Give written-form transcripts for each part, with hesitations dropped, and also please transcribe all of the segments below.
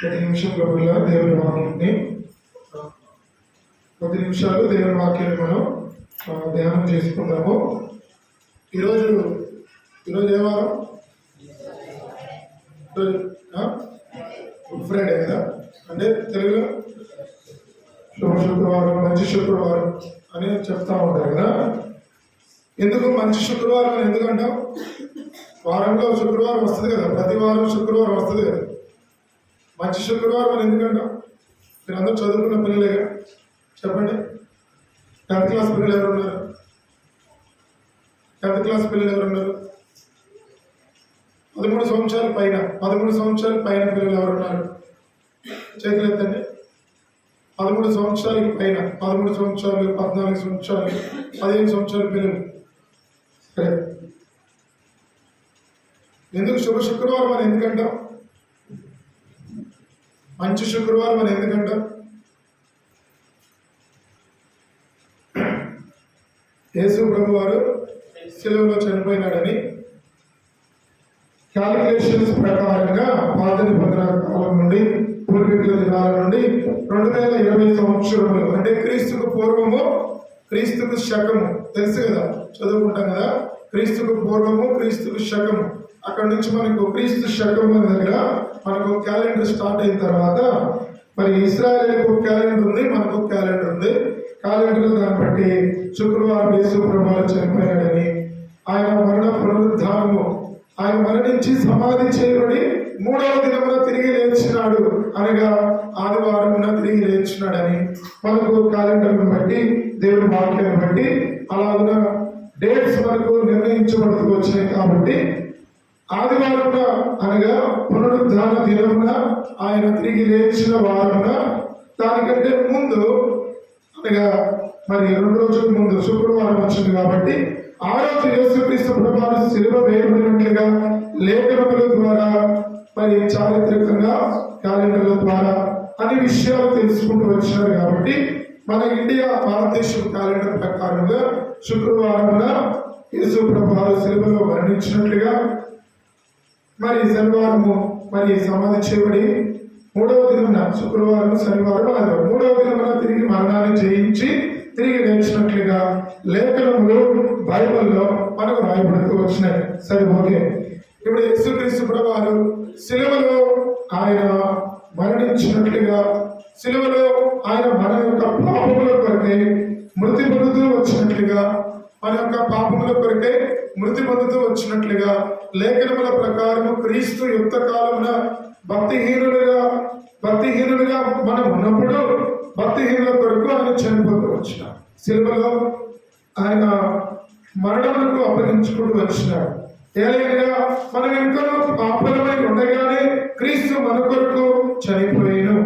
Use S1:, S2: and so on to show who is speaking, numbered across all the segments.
S1: ప్రతి నిమిషంలో వల్ల దేవుని వాక్యాన్ని కొద్ది నిమిషాలు దేవుని వాక్యాన్ని మనం ధ్యానం చేసుకుందాము. ఈరోజు ఏ వారం? గుడ్ ఫ్రైడే కదా, అంటే తెలుగులో శుక్రవారం, మంచి శుక్రవారం అని చెప్తా ఉంటారు కదా. ఎందుకు మంచి శుక్రవారం అని ఎందుకంటాం? వారంలో శుక్రవారం వస్తుంది కదా, ప్రతి వారం శుక్రవారం వస్తుంది కదా. మంచి శుక్రవారం అని ఎందుకంటాం? మీరు అందరూ చదువుకున్న పిల్లలేగా, చెప్పండి. 10th క్లాస్ పిల్లలు ఎవరున్నారు? 10th క్లాస్ పిల్లలు ఎవరున్నారు? 13 సంవత్సరాల పైన 13 సంవత్సరాల పైన పిల్లలు ఎవరున్నారు? చేతులు ఎత్తండి. 13 సంవత్సరాలకి పైన, 13 సంవత్సరాలు, 14 సంవత్సరాలు, 15 సంవత్సరాల పిల్లలు. సరే, ఎందుకు శుక్రవారం అని ఎందుకంటాం? మంచి శుక్రవారం అని ఎందుకంటాం? యేసు ప్రభు వారు శిలువలో చనిపోయినాడని క్యాలిక్యులేషన్స్ ప్రకారంగా పాత నిబంధన కాలం నుండి, పూర్వీకుల దినాల నుండి 2020 సంవత్సరములు, అంటే క్రీస్తుకు పూర్వము, క్రీస్తుకు శకము, తెలుసు కదా, చదువుకుంటాం కదా. క్రీస్తుకు పూర్వము, క్రీస్తుకు శకము. అక్కడ నుంచి మనకు క్రీస్తు శకము దగ్గర మనకు క్యాలెండర్ స్టార్ట్ అయిన తర్వాత మరి ఇశ్రాయేలుకు క్యాలెండర్ ఉంది, మనకు క్యాలెండర్ ఉంది. క్యాలెండర్ దాన్ని బట్టి శుక్రవారం యేసు ప్రభువు చనిపోయాడని, ఆయన మరణ పునరుద్ధానము, ఆయన మరణించి సమాధి చేయబడి 3వ దినమున తిరిగి లేచినాడు, అనగా ఆదివారమున తిరిగి లేచినాడని మనకు క్యాలెండర్ను బట్టి, దేవుని వాక్యాన్ని బట్టి అలాగున డేట్స్ మనకు నిర్ణయించబడుతూ వచ్చినాయి. కాబట్టి ఆదివారమున అనగా పునరుద్ధాన దినమున, ఆయన తిరిగి లేచిన వారమున, దానికంటే ముందు అనగా మరి 2 రోజుల ముందు శుక్రవారం వచ్చింది. కాబట్టి ఆ రోజు యేసుక్రీస్తు ప్రభువు శిలువ వేయబడినట్లుగా లేఖనముల ద్వారా, మరి చారిత్రకంగా క్యాలెండర్ల ద్వారా అన్ని విషయాలు తెలుసుకుంటూ వచ్చినారు. కాబట్టి మన ఇండియా, భారతదేశం క్యాలెండర్ ప్రకారంగా శుక్రవారమున యేసు ప్రభువు శిలువలో మరణించినట్లుగా, మరి శనివారము మరి సమాధి చేయబడి 3వ దినమున, శుక్రవారం, శనివారం, ఆదివారం, 3వ దినమున తిరిగి మరణాన్ని జయించి తిరిగి లేచినట్లుగా లేఖనములు బైబిల్లో మనకు రాయబడుతూ వచ్చినాయి. సరే, ఓకే. ఇప్పుడు యేసుక్రీస్తు ప్రభువు శిలువలో ఆయన మరణించినట్లుగా, శిలువలో ఆయన మన యొక్క పాపముల కొరకై మృతి పొందుతూ వచ్చినట్లుగా, మన యొక్క పాపముల కొరకై మృతి పొందుతూ వచ్చినట్లుగా లేఖనముల ప్రకారము క్రీస్తు యుక్త కాలమున భక్తిహీనులుగా మనం ఉన్నప్పుడు భక్తిహీనుల కొరకు ఆయన చనిపోతూ వచ్చినాడు. శిలువలో ఆయన మరణములకు అప్పగించుకుంటూ వచ్చినాడు. ఏలైనా మనం ఎంతో పాపలమై ఉండగానే క్రీస్తు మన కొరకు చనిపోయాను.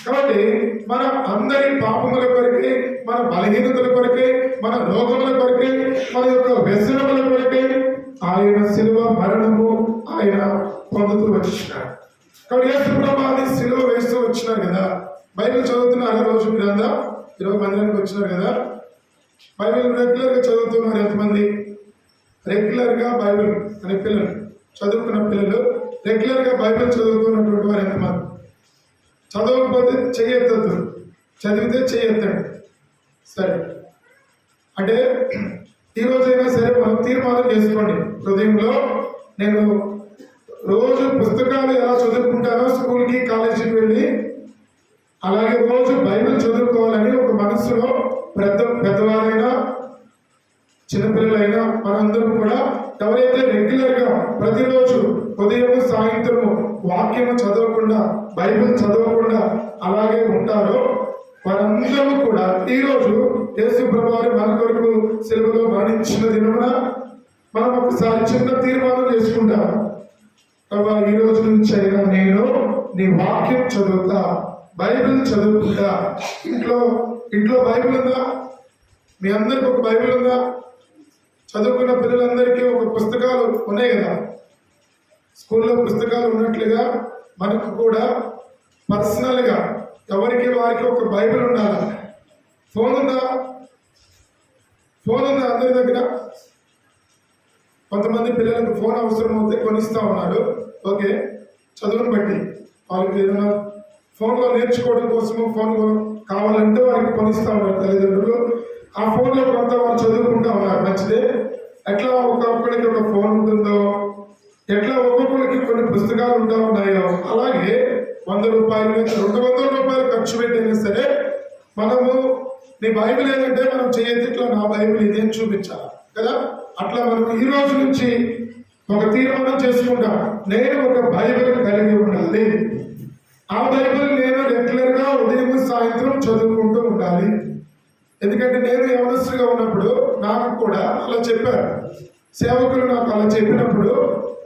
S1: కాబట్టి మన అందరి పాపముల కొరకే, మన బలహీనతల కొరకే, మన రోగముల కొరకే, మన యొక్క వ్యసనముల కొరకే ఆయన శిలువ మరణము ఆయన పొందుతూ వచ్చినాడు. కాబట్టి యేసు ప్రభువుని శిలువ వేస్తూ వచ్చినారు కదా. బైబిల్ చదువుతున్నారు రోజు మీరంతా, 20 మందిరానికి వచ్చినారు కదా. బైబిల్ రెగ్యులర్గా చదువుతున్నారు ఎంతమంది? రెగ్యులర్గా బైబిల్ అనే పిల్లలు, చదువుకున్న పిల్లలు, రెగ్యులర్గా బైబిల్ చదువుతున్నటువంటి వారు ఎంతమంది? చదవకపోతే చెయ్యొద్దు, చదివితే చెయ్యొద్దండి. సరే, అంటే ఈరోజైనా సరే మనం తీర్మానం చేసుకోండి హృదయంలో, నేను రోజు పుస్తకాలు ఎలా చదువుకుంటానో స్కూల్కి, కాలేజీకి వెళ్ళి అలాగే రోజు బైబిల్ చదువుకోవాలని ఒక మనసులో పెద్దవారైనా చిన్నపిల్లలైనా మనందరం కూడా ఎవరైతే రెగ్యులర్గా ప్రతిరోజు ఉదయం సాయంత్రము వాక్యము చదవకుండా, బైబిల్ చదవకుండా అలాగే ఉంటారో వారందరూ కూడా ఈరోజు యేసు ప్రభువు మన కొరకు శిలువలో మరణించిన దినమున మనం ఒకసారి చిన్న తీర్మానం చేసుకుంటాం. ప్రభా, ఈ రోజు నుంచి అయినా నేను నీ వాక్యం చదువుతా, బైబిల్ చదువుకుంటా. ఇంట్లో బైబిల్ ఉందా? మీ అందరికి ఒక బైబిల్ ఉందా? చదువుకున్న పిల్లలందరికీ ఒక పుస్తకాలు ఉన్నాయి కదా. స్కూల్లో పుస్తకాలు ఉన్నట్లుగా మనకు కూడా పర్సనల్గా ఎవరికి వారికి ఒక బైబిల్ ఉండాలి. ఫోన్ ఉందా? అందరి దగ్గర? కొంతమంది పిల్లలకు ఫోన్ అవసరం అవుతే కొనిస్తా ఉన్నాడు. ఓకే, చదువును బట్టి వాళ్ళకి ఏదైనా ఫోన్లో నేర్చుకోవడం కోసము ఫోన్ కావాలంటే వారికి కొనిస్తా ఉన్నారు తల్లిదండ్రులు. ఆ ఫోన్లో కొంత వారు చదువుకుంటా ఉన్నారు, మంచిదే. ఎట్లా ఒక్కొక్కరికి ఒక ఫోన్ ఉంటుందో, ఎట్లా ఒక్కొక్కరికి కొన్ని పుస్తకాలు ఉంటా ఉన్నాయో, అలాగే 100 రూపాయలు 200 రూపాయలు ఖర్చు పెట్టైనా సరే మనము నీ బైబిల్ ఏంటంటే మనం చేయొద్దు, నా బైబిల్ ఇదేం చూపించాలి కదా. అట్లా మనం ఈ రోజు నుంచి ఒక తీర్మానం చేసుకుంటాం, నేను ఒక బైబిల్ కలిగి ఉండాలి. ఆ బైబిల్ నేను రెగ్యులర్ గా ఉదయం సాయంత్రం చదువుకుంటూ ఉండాలి. ఎందుకంటే నేను యవనస్తుగా ఉన్నప్పుడు నాకు కూడా అలా చెప్పారు, సేవకులు నాకు అలా చెప్పినప్పుడు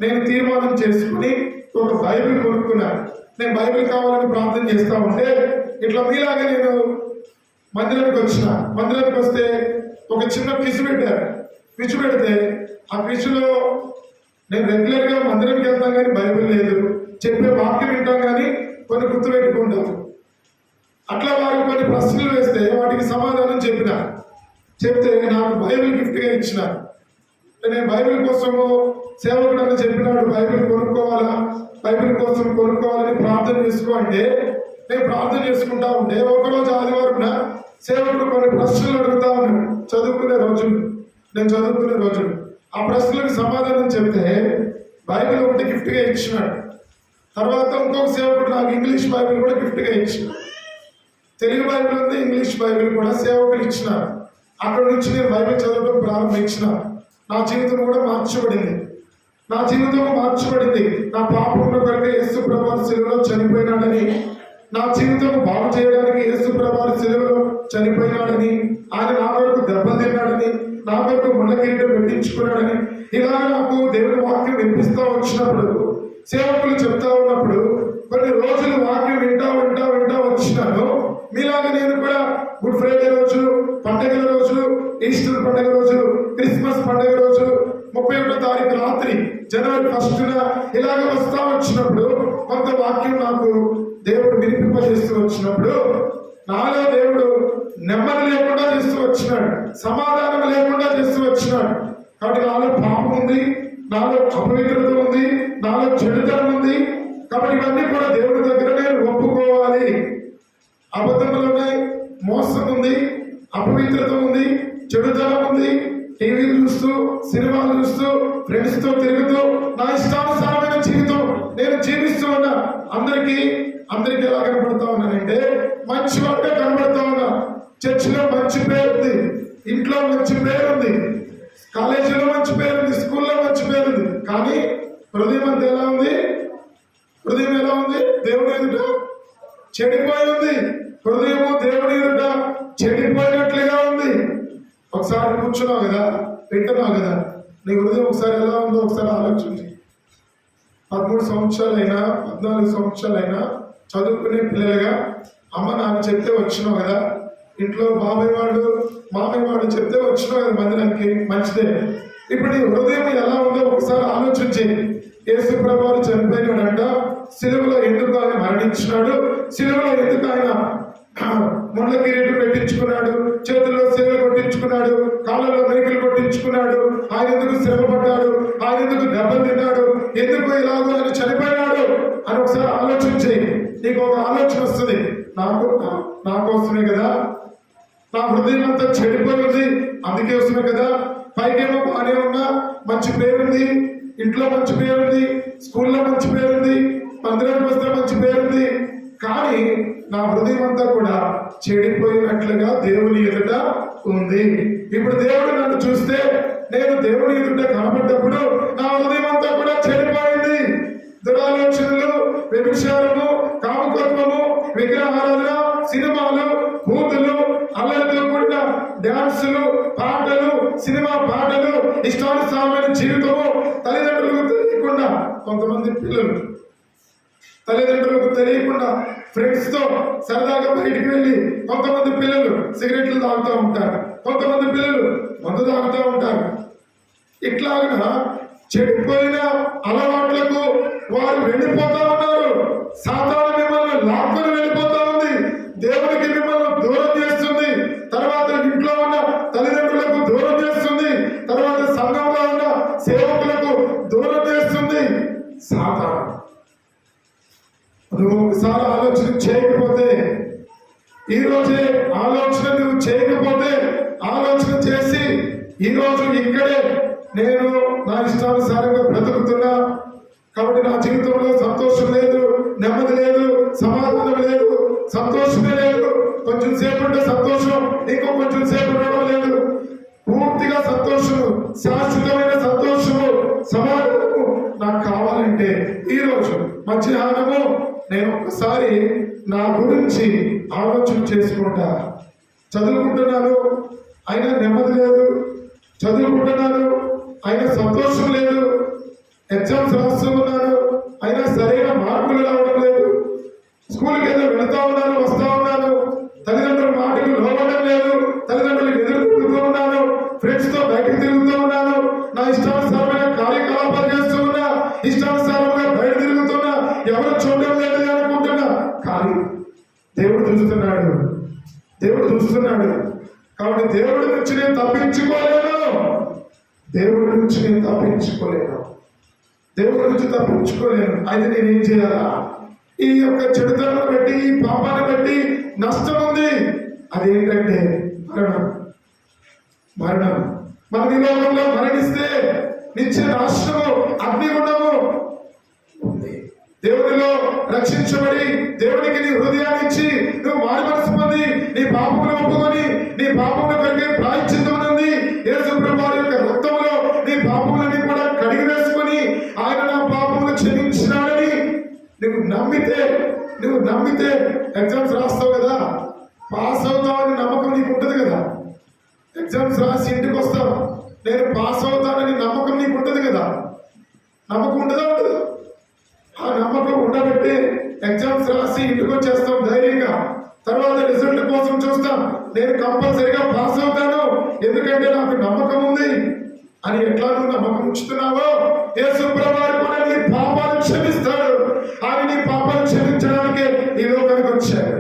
S1: నేను తీర్మానం చేసుకుని ఒక బైబిల్ కొనుక్కున్నాను. నేను బైబిల్ కావాలని ప్రార్థన చేస్తా ఉంటే ఇట్లా మీలాగా నేను మందిరానికి వచ్చిన. మందిరానికి వస్తే ఒక చిన్న క్విజ్ పెట్టారు. క్విజ్ పెడితే ఆ క్విజ్లో నేను రెగ్యులర్ గా మందిరానికి వెళ్తాం కానీ బైబిల్ లేదు, చెప్పే వాక్యం వింటాం కానీ కొన్ని గుర్తుపెట్టుకుంటాం. అట్లా వారు కొన్ని ప్రశ్నలు వేస్తే వాటికి సమాధానం చెప్తే నాకు బైబిల్ గిఫ్ట్ గా ఇచ్చినారు. నేను బైబిల్ కోసము సేవకుడు చెప్పినాడు, బైబిల్ కొనుక్కోవాలా, బైబిల్ కోసం కొనుక్కోవాలని ప్రార్థన చేసుకో అంటే నేను ప్రార్థన చేసుకుంటా ఉంటే ఒకరోజు ఆదివారం సేవకుడు కొన్ని ప్రశ్నలు అడుగుతా ఉన్నాడు. నేను చదువుకునే రోజులు ఆ ప్రశ్నలకు సమాధానం చెప్తే బైబిల్ ఒకటి గిఫ్ట్ గా ఇచ్చినాడు. తర్వాత ఇంకొక సేవకుడు నాకు ఇంగ్లీష్ బైబిల్ కూడా గిఫ్ట్ గా ఇచ్చినాడు. తెలుగు బైబిల్ ఉంది, ఇంగ్లీష్ బైబిల్ కూడా సేవకులు ఇచ్చినారు. అక్కడ నుంచి నేను బైబిల్ చదవడం ప్రారంభించిన. నా జీవితం కూడా మార్చబడింది. నా పాపముల కొరకు యేసు ప్రభువు శిలువలో చనిపోయినాడని, నా జీవితం బాగు చేయడానికి యేసు ప్రభువు శిలువలో చనిపోయినాడని, ఆయన నా కొరకు దెబ్బలు తిన్నాడని, నా కొరకు ముళ్ళ కిరీటం పెట్టించుకున్నాడని, ఇలా నాకు దేవుని వాక్యం వినిపిస్తా వచ్చినప్పుడు, సేవకులు చెప్తా ఉన్నప్పుడు కొన్ని రోజులు వాక్యం వింటా వచ్చినాను. మీలాగా నేను కూడా గుడ్ ఫ్రైడే రోజు, పండుగల రోజు, ఈస్టర్ పండుగ రోజు, క్రిస్మస్ పండుగ రోజు, 31వ తారీఖు రాత్రి జనవరి 1న ఇలాగ వస్తా వచ్చినప్పుడు కొంత వాక్యం నాకు దేవుడు వినిపింపజేస్తూ వచ్చినప్పుడు నాలో దేవుడు నెమ్మది లేకుండా చేస్తూ వచ్చినాడు, సమాధానం లేకుండా చేస్తూ వచ్చినాడు. కాబట్టి నాలో పాపం ఉంది, నాలో అపవిత్రత ఉంది, నాలో చెడుతనం ఉంది. కాబట్టి ఇవన్నీ కూడా దేవుడి దగ్గర నేను ఒప్పుకోవాలి. అబద్ధములు ఉన్నాయి, మోసం ఉంది, అపవిత్రత ఉంది, చెడుతనం ఉంది, టీవీలు చూస్తూ, సినిమాలు చూస్తూ, ఫ్రెండ్స్ తో తిరుగుతూ నా ఇష్టానుసారమైన జీవితం నేను జీవిస్తూ ఉన్నా. అందరికీ ఎలా కనబడతా ఉన్నానంటే మంచివాడిగా కనబడతా ఉన్నా. చర్చిలో మంచి పేరుంది, ఇంట్లో మంచి పేరుంది, కాలేజీలో మంచి పేరుంది, స్కూల్లో మంచి పేరుంది. కానీ హృదయం అంతా ఎలా ఉంది? దేవుని ఎదుట చెడిపోయి ఉంది. హృదయము దేవుని ఎదుట చెడిపోయినట్లుగా ఉంది. ఒకసారి కూర్చున్నావు కదా, వింటున్నావు కదా, నీ హృదయం ఒకసారి ఎలా ఉందో ఒకసారి ఆలోచించి. 13 సంవత్సరాలైనా 14 సంవత్సరాలైనా చదువుకునే పిల్లలుగా అమ్మ నాన్న చెప్తే వచ్చినావు కదా, ఇంట్లో బాబాయ్ వాడు మామయ్య వాడు చెప్తే వచ్చినావు కదా మందిరానికి, మంచిదే. ఇప్పుడు నీ హృదయం ఎలా ఉందో ఒకసారి ఆలోచించి. యేసు ప్రభువు చనిపోయినాడంట, సిలువలో ఎందుకు ఆయన మరణించినాడు, సిలువలో ఎందుకు ఆయన ముళ్ళ కిరీటం పెట్టించుకున్నాడు, చేతుల్లో సిలువ కొట్టించుకున్నాడు, కాళ్ళలో మేకులు కొట్టించుకున్నాడు, ఆయన ఎందుకు శ్రమ పడ్డాడు, ఆయన ఎందుకు దెబ్బలు తిన్నాడు, ఎందుకు ఇలాగో ఆయన చనిపోయినాడు అని ఒకసారి ఆలోచించి నీకు ఒక ఆలోచన వస్తుంది. నా కోసమే కదా, నా హృదయం అంతా చెడిపోయింది, అందుకే వస్తున్నా కదా. పైకేమో బాగానే ఉన్నా, మంచి పేరుంది, ఇంట్లో మంచి పేరుంది, స్కూల్లో మంచి పేరుంది, మందిరానికి వస్తే మంచి పేరుంది. కానీ నా హృదయం అంతా కూడా చెడిపోయినట్లుగా దేవుని ఎదుట ఉంది. ఇప్పుడు దేవుడు నన్ను చూస్తే, నేను దేవుని ఎదుట కనబడ్డప్పుడు నా హృదయం అంతా కూడా చెడిపోయింది. దురాలోచనలు, వ్యభిచారము, కామకత్వము, విగ్రహారాధన, సినిమాలు, కూతులు, అల్లరితో కూడిన డాన్సులు, పాటలు, సినిమా పాటలు, ఇష్టానుసారమైన జీవితము, తల్లిదండ్రులకు తెలియకుండా కొంతమంది పిల్లలు తల్లిదండ్రులకు తెలియకుండా ఫ్రెండ్స్ తో సరదాగా బయటికి వెళ్ళి కొంతమంది పిల్లలు సిగరెట్లు తాగుతూ ఉంటారు, కొంతమంది పిల్లలు మందు తాగుతూ ఉంటారు. ఇట్లాగా చెడిపోయిన అలవాట్లకు వారు వెళ్ళిపోతా ఉన్నారు. సాతాను మిమ్మల్ని లాక్కొని వెళ్ళిపోతా ఉంది, దేవునికి మిమ్మల్ని దూరం చేస్తుంది, తర్వాత ఇంట్లో ఉన్న తల్లిదండ్రులకు దూరం చేస్తుంది, తర్వాత సంఘంలో ఉన్న సేవకులకు దూరం చేస్తుంది సాతాను. నువ్వు ఒకసారి ఆలోచన చేయ ఈ రోజే ఆలోచన నువ్వు చేయకపోతే, ఆలోచన చేసి ఈ రోజు ఇక్కడే నేను నా ఇష్టానుసారంగా బ్రతుకుతున్నా కాబట్టి నా జీవితంలో సంతోషం లేదు, నెమ్మది లేదు, సమాధానం లేదు, సంతోషమే లేదు, కొంచెం సేపు ఉంటే సంతోషం, ఇంకో కొంచెం సేపు ఉండడం లేదు, పూర్తిగా సంతోషము, శాశ్వతమైన సంతోషము, సమాధానము నాకు కావాలంటే ఈ రోజు మధ్యాహ్నము నేను ఒక్కసారి నా గురించి ఆలోచన చేసుకుంటా. చదువుకుంటున్నాను అయినా నెమ్మది లేదు, చదువుకుంటున్నాను అయినా సంతోషం లేదు, ఎగ్జామ్స్ రాస్తూ ఉన్నాను అయినా సరైన మార్కులు రావడం లేదు, స్కూల్కి ఏదో వెళుతూ ఉన్నాను, వస్తా ఉన్నాను, తల్లిదండ్రుల మాటలు లోపడం లేదు, తల్లిదండ్రులకు ఎదురు తిరుగుతూ ఉన్నాను, ఫ్రెండ్స్ తో బయటకు తిరుగుతూ ఉన్నాను, నా ఇష్టానుసారమైన కార్యకలాపాలు చేస్తూ ఉన్నా, ఇష్టానుసారంగా బయట తిరుగుతున్నా, ఎవరు చూడడం లేదు అనుకుంటున్నా. కానీ దేవుడు చూస్తున్నాడు, దేవుడు చూస్తున్నాడు. కాబట్టి దేవుడి నుంచి నేను తప్పించుకోలేను, దేవుడి నుంచి నేను తప్పించుకోలేను, దేవుడి నుంచి తప్పించుకోలేను. అయితే నేనేం చేయాలా? ఈ యొక్క చెడుతనాన్ని బట్టి, ఈ పాపాన్ని బట్టి నష్టం ఉంది. అదేంటంటే మరణం. మరణం మన ఈ లోకంలో మరణిస్తే నిత్య నాశనము, అగ్నిగుండము ఉంది. దేవునిలో రక్షించబడి దేవునికి నీ హృదయాన్ని ఇచ్చి నువ్వు మారు మనసు పొంది నీ పాపమును ఒప్పుకొని నీ పాపమును కలిగే ప్రాయశ్చిత్తం ఉంది. యేసు ప్రభువు యొక్క రక్తంలో నీ పాపములని కూడా కడిగి వేసుకొని ఆయన నా పాపమును క్షమించినాడని నువ్వు నమ్మితే ఎగ్జామ్స్ రాస్తావు కదా, పాస్ అవుతావని నమ్మకం నీకు ఉంటుంది కదా. ఎగ్జామ్స్ రాసి ఇంటికి వస్తావు, నేను పాస్ అవుతానని నమ్మకం నీకు ఉంటుంది కదా. నమ్మకం ఉండదా? ఉండదు. ఆ నమ్మకం ఉండబట్టి ఎగ్జామ్స్ రాసి ఇంటికి వచ్చేస్తాం ధైర్యంగా. తర్వాత రిజల్ట్ కోసం చూస్తాం, నేను కంపల్సరిగా పాస్ అవుతాను ఎందుకంటే నాకు నమ్మకం ఉంది అని. ఎట్లా నువ్వు నమ్మకం ఉంచుతున్నావో యేసు ప్రభువు కూడా నీ పాపాలు క్షమిస్తాడు. ఆయన నీ పాపాలు క్షమించడానికి ఈ లోకానికి వచ్చాడు.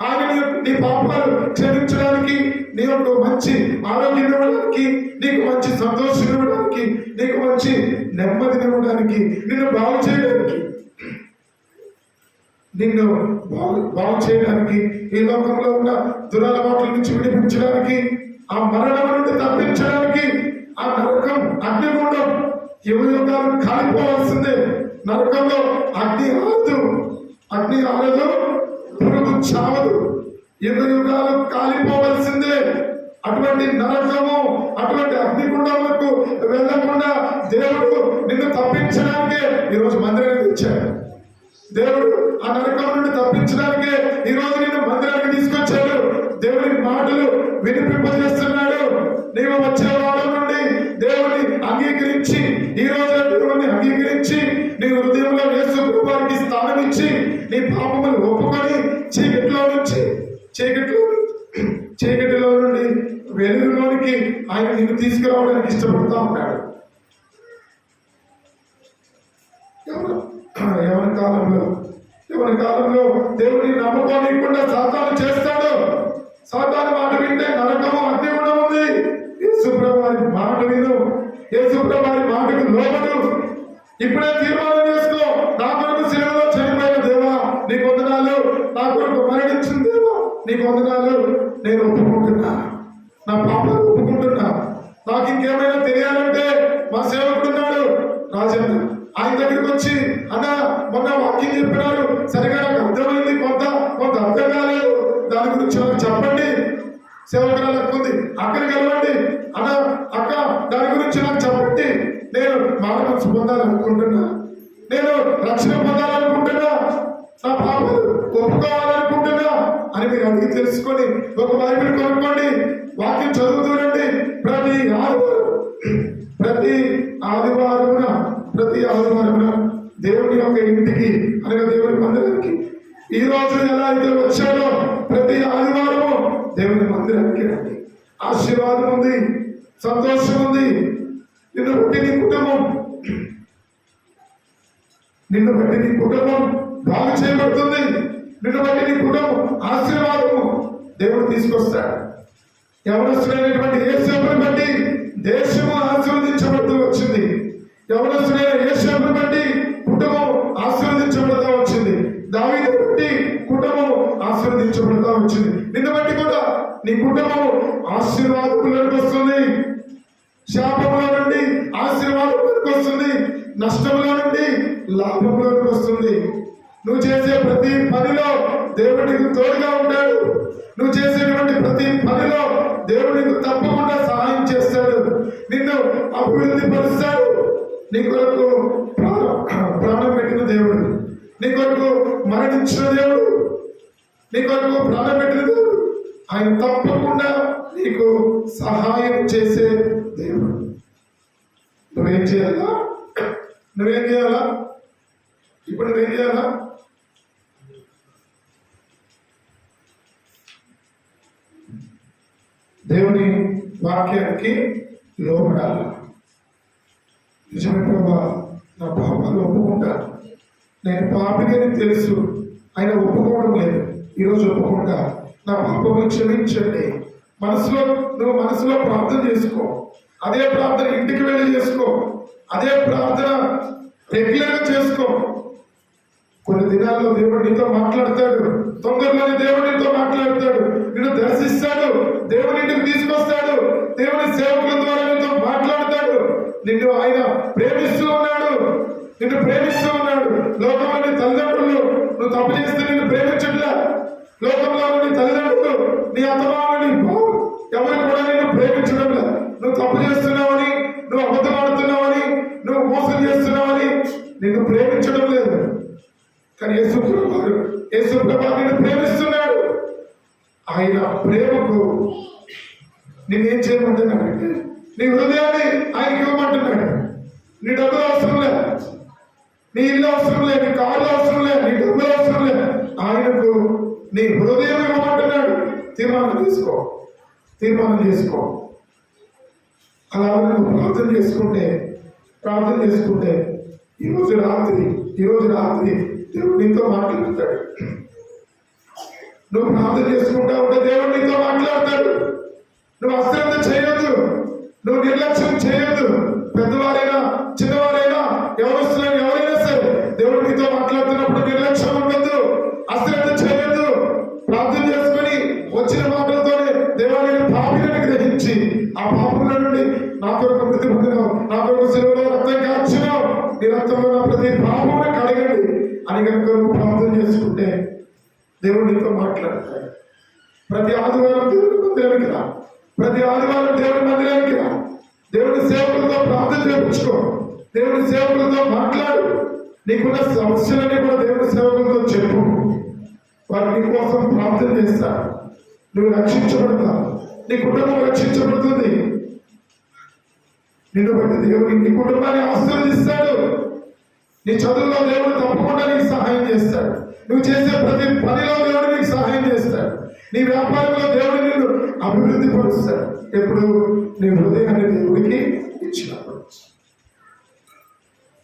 S1: ఆయన నీ పాపాలు క్షమించడానికి, నీ యొక్క మంచి ఆరోగ్యం ఇవ్వడానికి, నీకు మంచి సంతోషం ఇవ్వడానికి, నీకు మంచి నెమ్మదిని ఇవ్వడానికి, నిన్ను బాగు చేయడానికి, నిన్ను బాగు చేయడానికి, ఈ లోకంలో ఉన్న దురలవాట్ల నుంచి విడిపించడానికి, ఆ మరణం నుండి తప్పించడానికి, ఆ నరకం అగ్నిగుండం యుగాలు కాలిపోవాల్సిందే. నరకంలో అగ్ని ఆరదు, పురుగు చావదు, యుగాలు కాలిపోవలసిందే. అటువంటి నరకము, అటువంటి అగ్నిగుండములకు వెళ్ళకుండా దేవుడు నిన్ను తప్పించడానికే ఈరోజు మందిరానికి ఇచ్చాడు. దేవుడు ఆ నరకం నుండి తప్పించడానికే ఈ రోజు నిన్ను మందిరానికి తీసుకొచ్చాడు. దేవుని మాటలు వినిపింపజేస్తున్నాడు. నీవు వచ్చే వారం నుండి దేవుని అంగీకరించి, ఈ రోజు దేవుని అంగీకరించి నీ హృదయంలో యేసు ప్రభువుకి స్థానం ఇచ్చి నీ పాపములు ఒప్పుకొని చీకటిలో నుండి వెలుగులోనికి ఆయన నిన్ను తీసుకురావడానికి ఇష్టపడుతూ ఉన్నాడు. ఎవరి కాలంలో దేవుడిని నమ్ముకోనికుండా సాతాను చేస్తాడు. సాతాను మాట వింటే నరకము, అగ్నిగుండం ఉంది. యేసు ప్రభువు మాట విను, యేసు ప్రభువు మాటకు లోబడు. ఇప్పుడే తీర్మానం చేసుకో, నా కొరకు శిలువలో చనిపోయిన దేవా నీకు వందనాలు, నా కొరకు మరణించిన దేవా నీకు వందనాలు. నేను ఒప్పుకుంటున్నా, నా పాపాలు ఒప్పుకుంటున్నా. నాకు ఇంకేమైనా తెలియాలంటే మా సేవకుడున్నాడు రాజన్న, ఆయన దగ్గరికి వచ్చి అన్న మొన్న వాక్యం చెప్పినారు, సరిగా నాకు అర్థమైంది, కొంత అర్థం కాలేదు, దాని గురించి నాకు చెప్పండి. సేవకురాలు ఎక్కుంది, అక్కడికి వెళ్ళండి అన్న, అక్క దాని గురించి నాకు చెప్పండి. నేను మారు మనసు పొందాలనుకుంటున్నా, నేను రక్షణ పొందాలనుకుంటున్నా, నా పాపలు ఒప్పుకోవాలనుకుంటున్నా అని మీరు అడిగి తెలుసుకొని ఒక బైబిల్ కొనుక్కోండి, వాక్యం చదువుతూనండి. ప్రతి ఆదివారమున దేవుని యొక్క ఇంటికి అనగా దేవుని మందిరానికి ఈ రోజు ఎలా అయితే వచ్చాడో ప్రతి ఆదివారము దేవుని మందిరానికి రండి. ఆశీర్వాదం ఉంది, సంతోషం ఉంది. నిన్ను బట్టి నీ కుటుంబం బాగు చేయబడుతుంది. నిన్ను బట్టి నీ కుటుంబం ఆశీర్వాదము దేవుడు తీసుకొస్తాడు. యవనస్తుడైనటువంటి యేసుని బట్టి దేశము ఆశీర్వదించబడుతూ వచ్చింది. యవనస్తుడైన యేసుని బట్టి కుటుంబం ఆశీర్వదించబడుతూ వచ్చింది. దావీదుని బట్టి కుటుంబం ఆశీర్వదించబడుతూ వచ్చింది. నిన్ను శాపంలో నుండి ఆశీర్వాదంలోకి వస్తుంది, నష్టంలో నుండి లాభంలోకి వస్తుంది. నువ్వు చేసే ప్రతి పనిలో దేవుడు నీకు తోడుగా ఉంటాడు. నువ్వు చేసేటువంటి ప్రతి పనిలో దేవుడు నీకు తప్పకుండా సహాయం చేస్తాడు, నిన్ను అభివృద్ధి పరుస్తాడు. నీ కొరకు ప్రాణం పెట్టిన దేవుడు, నీ కొరకు మరణించిన దేవుడు, నీ కొరకు ప్రాణం పెట్టిన దేవుడు, ఆయన తప్పకుండా నీకు సహాయం చేసే దేవుడు. నువ్వేం చేయాలా? నువ్వేం చేయాలా? ఇప్పుడు నువ్వేం చేయాలా? దేవుని వాక్యానికి లోబడాలి. నిజమే ప్రభా, నా పాపాలు ఒప్పుకుంటాను, నేను పాపిని అని తెలుసు, ఆయన ఒప్పుకోవడం లేదు. ఈరోజు ఒప్పుకుంటా, నా పాపములు క్షమించండి. నువ్వు మనసులో ప్రార్థన చేసుకో. అదే ప్రార్థన ఇంటికి వెళ్ళి చేసుకో. అదే ప్రార్థన రెగ్యులర్గా చేసుకో. కొన్ని దినాల్లో దేవుడు నీతో మాట్లాడతాడు, తొందరలోనే దేవుడు నీతో మాట్లాడతాడు, నిన్ను దర్శిస్తాడు, దేవుని ఇంటికి తీసుకొస్తాడు, దేవుని సేవకుల ద్వారా నీతో మాట్లాడతాడు. నిన్ను ఆయన ప్రేమిస్తూ ఉన్నాడు, నిన్ను ప్రేమిస్తూ ఉన్నాడు. లోకంలోని తల్లిదండ్రులు నువ్వు తప్పు చేస్తే నిన్ను ప్రేమించట్లా. లోకంలోని తల్లిదండ్రులు, నీ అత్తమామని ఎవరు కూడా నిన్ను ప్రేమించడంలా. నువ్వు తప్పు చేస్తున్నావని, నువ్వు అబద్ధం ఆడుతున్నావని, నువ్వు మోసం చేస్తున్నావని నిన్ను ప్రేమించడం లేదు. కానీ యేసు ప్రభు నిన్ను ప్రేమిస్తున్నాడు. ఆయన ప్రేమకు నేనేం చేయమంటున్నాడంటే, నీ హృదయాన్ని ఆయనకి ఇవ్వమంటున్నాడు. నీ డబ్బులు అవసరం లే, నీ ఇల్లు అవసరం లే, నీ కార్లు అవసరం లే, నీ డబ్బులు అవసరం లే, ఆయనకు నీ హృదయం ఇవ్వమంటున్నాడు. తీర్మానం చేసుకో. అలా నువ్వు ప్రార్థన చేసుకుంటే ఈరోజు రాత్రి దేవుడు నీతో మాట్లాడతాడు. నువ్వు ప్రార్థన చేసుకుంటా ఉంటే దేవుడు నీతో మాట్లాడతాడు. నువ్వు అశ్రద్ధ చేయొద్దు, నువ్వు నిర్లక్ష్యం చేయొద్దు. పెద్దవారైనా చిన్నవారైనా ఎవరైనా సరే దేవుడు నీతో మాట్లాడుతున్నప్పుడు నిర్లక్ష్యం ఉండద్దు, అశ్రద్ధ చేయొద్దు. ప్రార్థన చేసుకుని వచ్చిన మాటలతోనే దేవాలయ పాపిని గ్రహించి, ఆ పాపముల నుండి నా కొరకు మృతి పొందినావు, నా కొరకు శిలువలో రక్తం కార్చినావు, నీ రక్తంలో నా ప్రతి పాపమును కడగండి అని కనుక నువ్వు ప్రార్థన చేసుకుంటే దేవుడు నీతో మాట్లాడతాడు. ప్రతి ఆదివారం దేవుడి మందిరానికి రా, ప్రతి ఆదివారం దేవుడి మందిరానికి రా. దేవుడి సేవకులతో ప్రార్థన చేయించుకో, దేవుడి సేవకులతో మాట్లాడు. నీకున్న సమస్యలన్నీ కూడా దేవుడి సేవకులతో చెప్పు. వారు నీ కోసం ప్రార్థన చేస్తారు. నువ్వు రక్షించబడతావు, నీ కుటుంబం రక్షించబడుతుంది. నిన్ను బట్టి దేవుడు నీ కుటుంబాన్ని ఆశీర్వదిస్తాడు. నీ చదువులో దేవుడు తప్పకుండా నీకు సహాయం చేస్తాడు. నువ్వు చేసే ప్రతి పనిలో దేవుడు నీకు సహాయం చేస్తాడు. నీ వ్యాపారంలో దేవుడు నిన్ను అభివృద్ధి పరుస్తాడు. ఎప్పుడు నీ హృదయాన్ని దేవుడికి ఇచ్చినప్పుడు.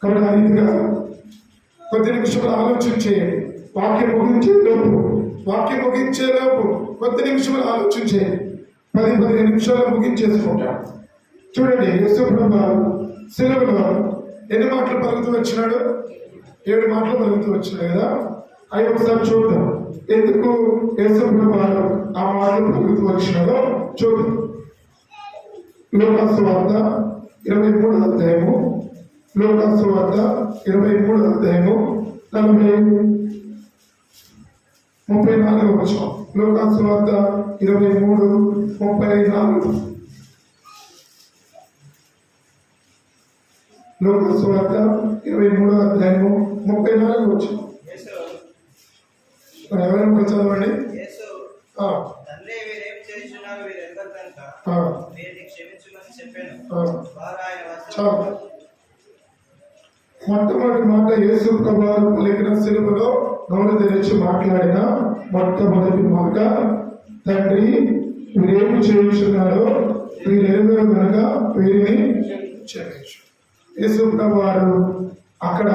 S1: కాబట్టి ఆ రీతిగా కొద్ది నిమిషాలు ఆలోచన చేయండి. వాక్యం ముగించే లోపు కొద్ది నిమిషాలు ఆలోచన చేయండి. 10-15 నిమిషాలు ముగించేసుకుంటాం. చూడండి, యేసు ప్రభు శిలువలో ఎన్ని మాటలు పలుకుతూ వచ్చినాడు? 7 మాటలు పలుకుతూ వచ్చినాడు కదా. అవి ఒకసారి చూద్దాం. ఎందుకు యేసు ప్రభు ఆ మాటలు పలుకుతూ వచ్చినాడో చూద్దాం. లోకాసు వార్త 23వ అధ్యాయము, లోకాసు వార్త 23వ అధ్యాయము 34వ వచనం. లోకాసు వార్త 23:34. లోకాసు వార్త 23వ అధ్యాయము 34వ వచనం. ఎవరైనా కూడా చదవండి. మొట్టమొదటి మాట యేసు ప్రభువు పలికిన శిలువలో నోరు తెరిచి మాట్లాడిన మొట్టమొదటి మాట, తండ్రి వీరేమి చేయించున్నారో వీరెరుగరు కనుక వీరిని క్షమించు. యేసు ప్రభువారు అక్కడ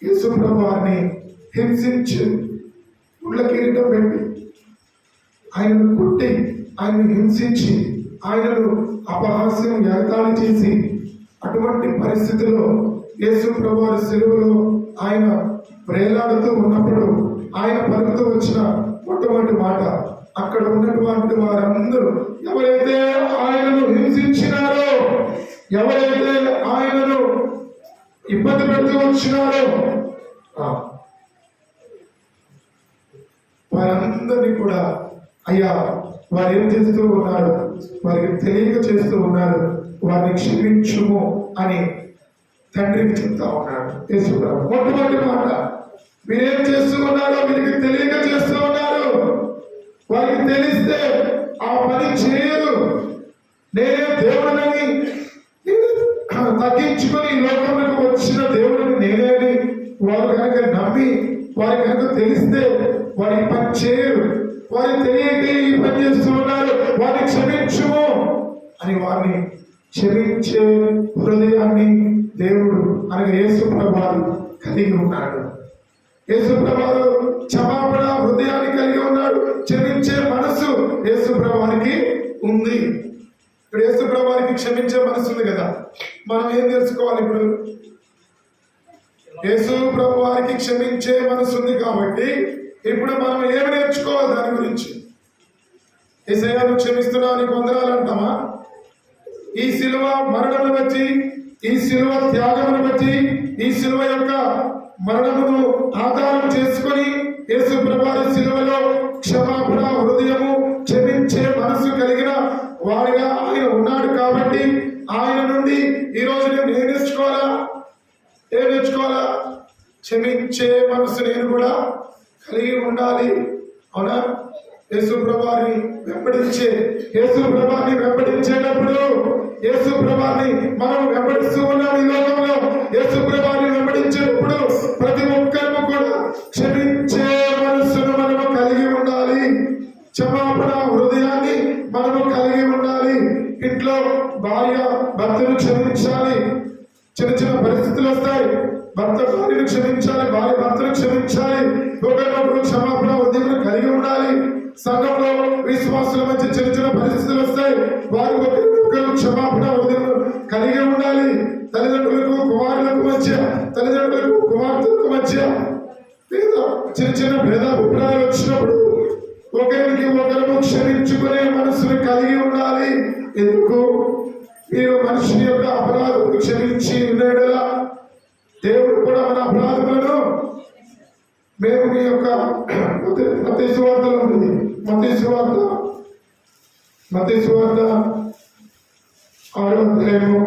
S1: యేసు ప్రభువారిని హింసించి ముళ్ళ కిరీటం పెట్టి ఆయనను కొట్టి ఆయనను హింసించి ఆయనను అపహాస్యం ఎగతాళి చేసి అటువంటి పరిస్థితిలో యేసు ప్రభువారి శిలువలో ఆయన వేలాడుతూ ఉన్నప్పుడు ఆయన పలుకుతూ వచ్చిన మొట్టమొదటి మాట, అక్కడ ఉన్నటువంటి వారందరూ ఎవరైతే ఆయనను హింసించినారో ఎవరైతే ఆయనను ఇబ్బంది పెడుతూ వచ్చినారో వారందరినీ కూడా అయ్యా వారు ఏం చేస్తూ ఉన్నారు, వారికి తెలియక చేస్తూ ఉన్నారు, వారిని క్షమించుము అని తండ్రికి చెప్తా ఉన్నాడు యేసుప్రభు. మొట్టమొదటి మాట, మీరేం చేస్తూ ఉన్నారో వీరికి తెలియక చేస్తూ ఉన్నారు. వారికి తెలిస్తే ఆ పని చేయరు. నేనే దేవుడిని తగ్గించుకొని ఈ లోకంలోకి వచ్చిన దేవుడిని నేనే అని వారు కనుక నమ్మి వారి కనుక తెలిస్తే వారి పని చేయరు. వారి తెలియక ఈ పని చేస్తూ ఉన్నారు, వారిని క్షమించుము అని వారిని క్షమించే హృదయాన్ని దేవుడు అనగా యేసుప్రభువు కలిగి ఉన్నాడు. యేసుప్రభువు క్షమాపణ హృదయాన్ని కలిగి ఉన్నాడు. క్షమించే మనసు యేసుప్రభువుకి ఉంది. ఇప్పుడు యేసుప్రభువుకి క్షమించే మనసు ఉంది కదా. మనం ఏం తెలుసుకోవాలి? ఇప్పుడు యేసుప్రభువుకి క్షమించే మనసు ఉంది కాబట్టి ఇప్పుడు మనం ఏమి నేర్చుకోవాలి దాని గురించి? యేసయ్యా నువ్వు క్షమిస్తున్నావు నీకు వందనాలు అంటామా? ఈ శిలువ మరణమును బట్టి, ఈ శిలువ త్యాగమును బట్టి, ఈ శిలువ యొక్క మరణమును ఆధారం చేసుకొని యేసుప్రభువు శిలువలో క్షమాపణ హృదయము క్షమించే మనసు కలిగిన వాడిగా ఆయన ఉన్నాడు కాబట్టి ఆయన నుండి ఈ రోజు నేను ఏం నేర్చుకోవాలా? ఏం నేర్చుకోవాలా? క్షమించే మనసు నేను కూడా కలిగి ఉండాలి. అవునా? యేసుప్రభువుని వెంబడించేటప్పుడు యేసుప్రభువుని మనం వెంబడిస్తూ ఉన్నాం. ఈ లోకంలో యేసుప్రభువుని వెంబడించేటప్పుడు ప్రతి ఒక్కరు కూడా క్షమించే మనసును మనము కలిగి ఉండాలి. క్షమాపణ హృదయాన్ని మనము కలిగి ఉండాలి. ఇంట్లో భార్య భర్తను క్షమించాలి. చిన్న చిన్న పరిస్థితులు వస్తాయి, భర్త భార్యను క్షమించాలి, భార్య భర్తను క్షమించాలి. ఒకరినొకరు క్షమాపణ హృదయం కలిగి ఉండాలి. సంఘంలో విశ్వాసుల మధ్య చిన్న చిన్న పరిస్థితులు వస్తాయి, వారు ఒకరినొకరు క్షమాపణ హృదయం కలిగి ఉండాలి. తల్లిదండ్రులకు కుమారులకు మధ్య, తల్లిదండ్రులకు కుమార్తెలకు మధ్య చిన్న చిన్న భేదాభిప్రాయాలు వచ్చినప్పుడు ఒకరికి ఒకరు క్షమించుకునే మనసును కలిగి ఉండాలి. ఎందుకు? మీరు మనిషిని యొక్క అపరాధములు క్షమించి ఉండేలా దేవుడు కూడా మన అపరాధములను మేము మీ యొక్క మత్తయి సువార్తలో ఉంది. మత్తయి సువార్త 6వ అధ్యాయము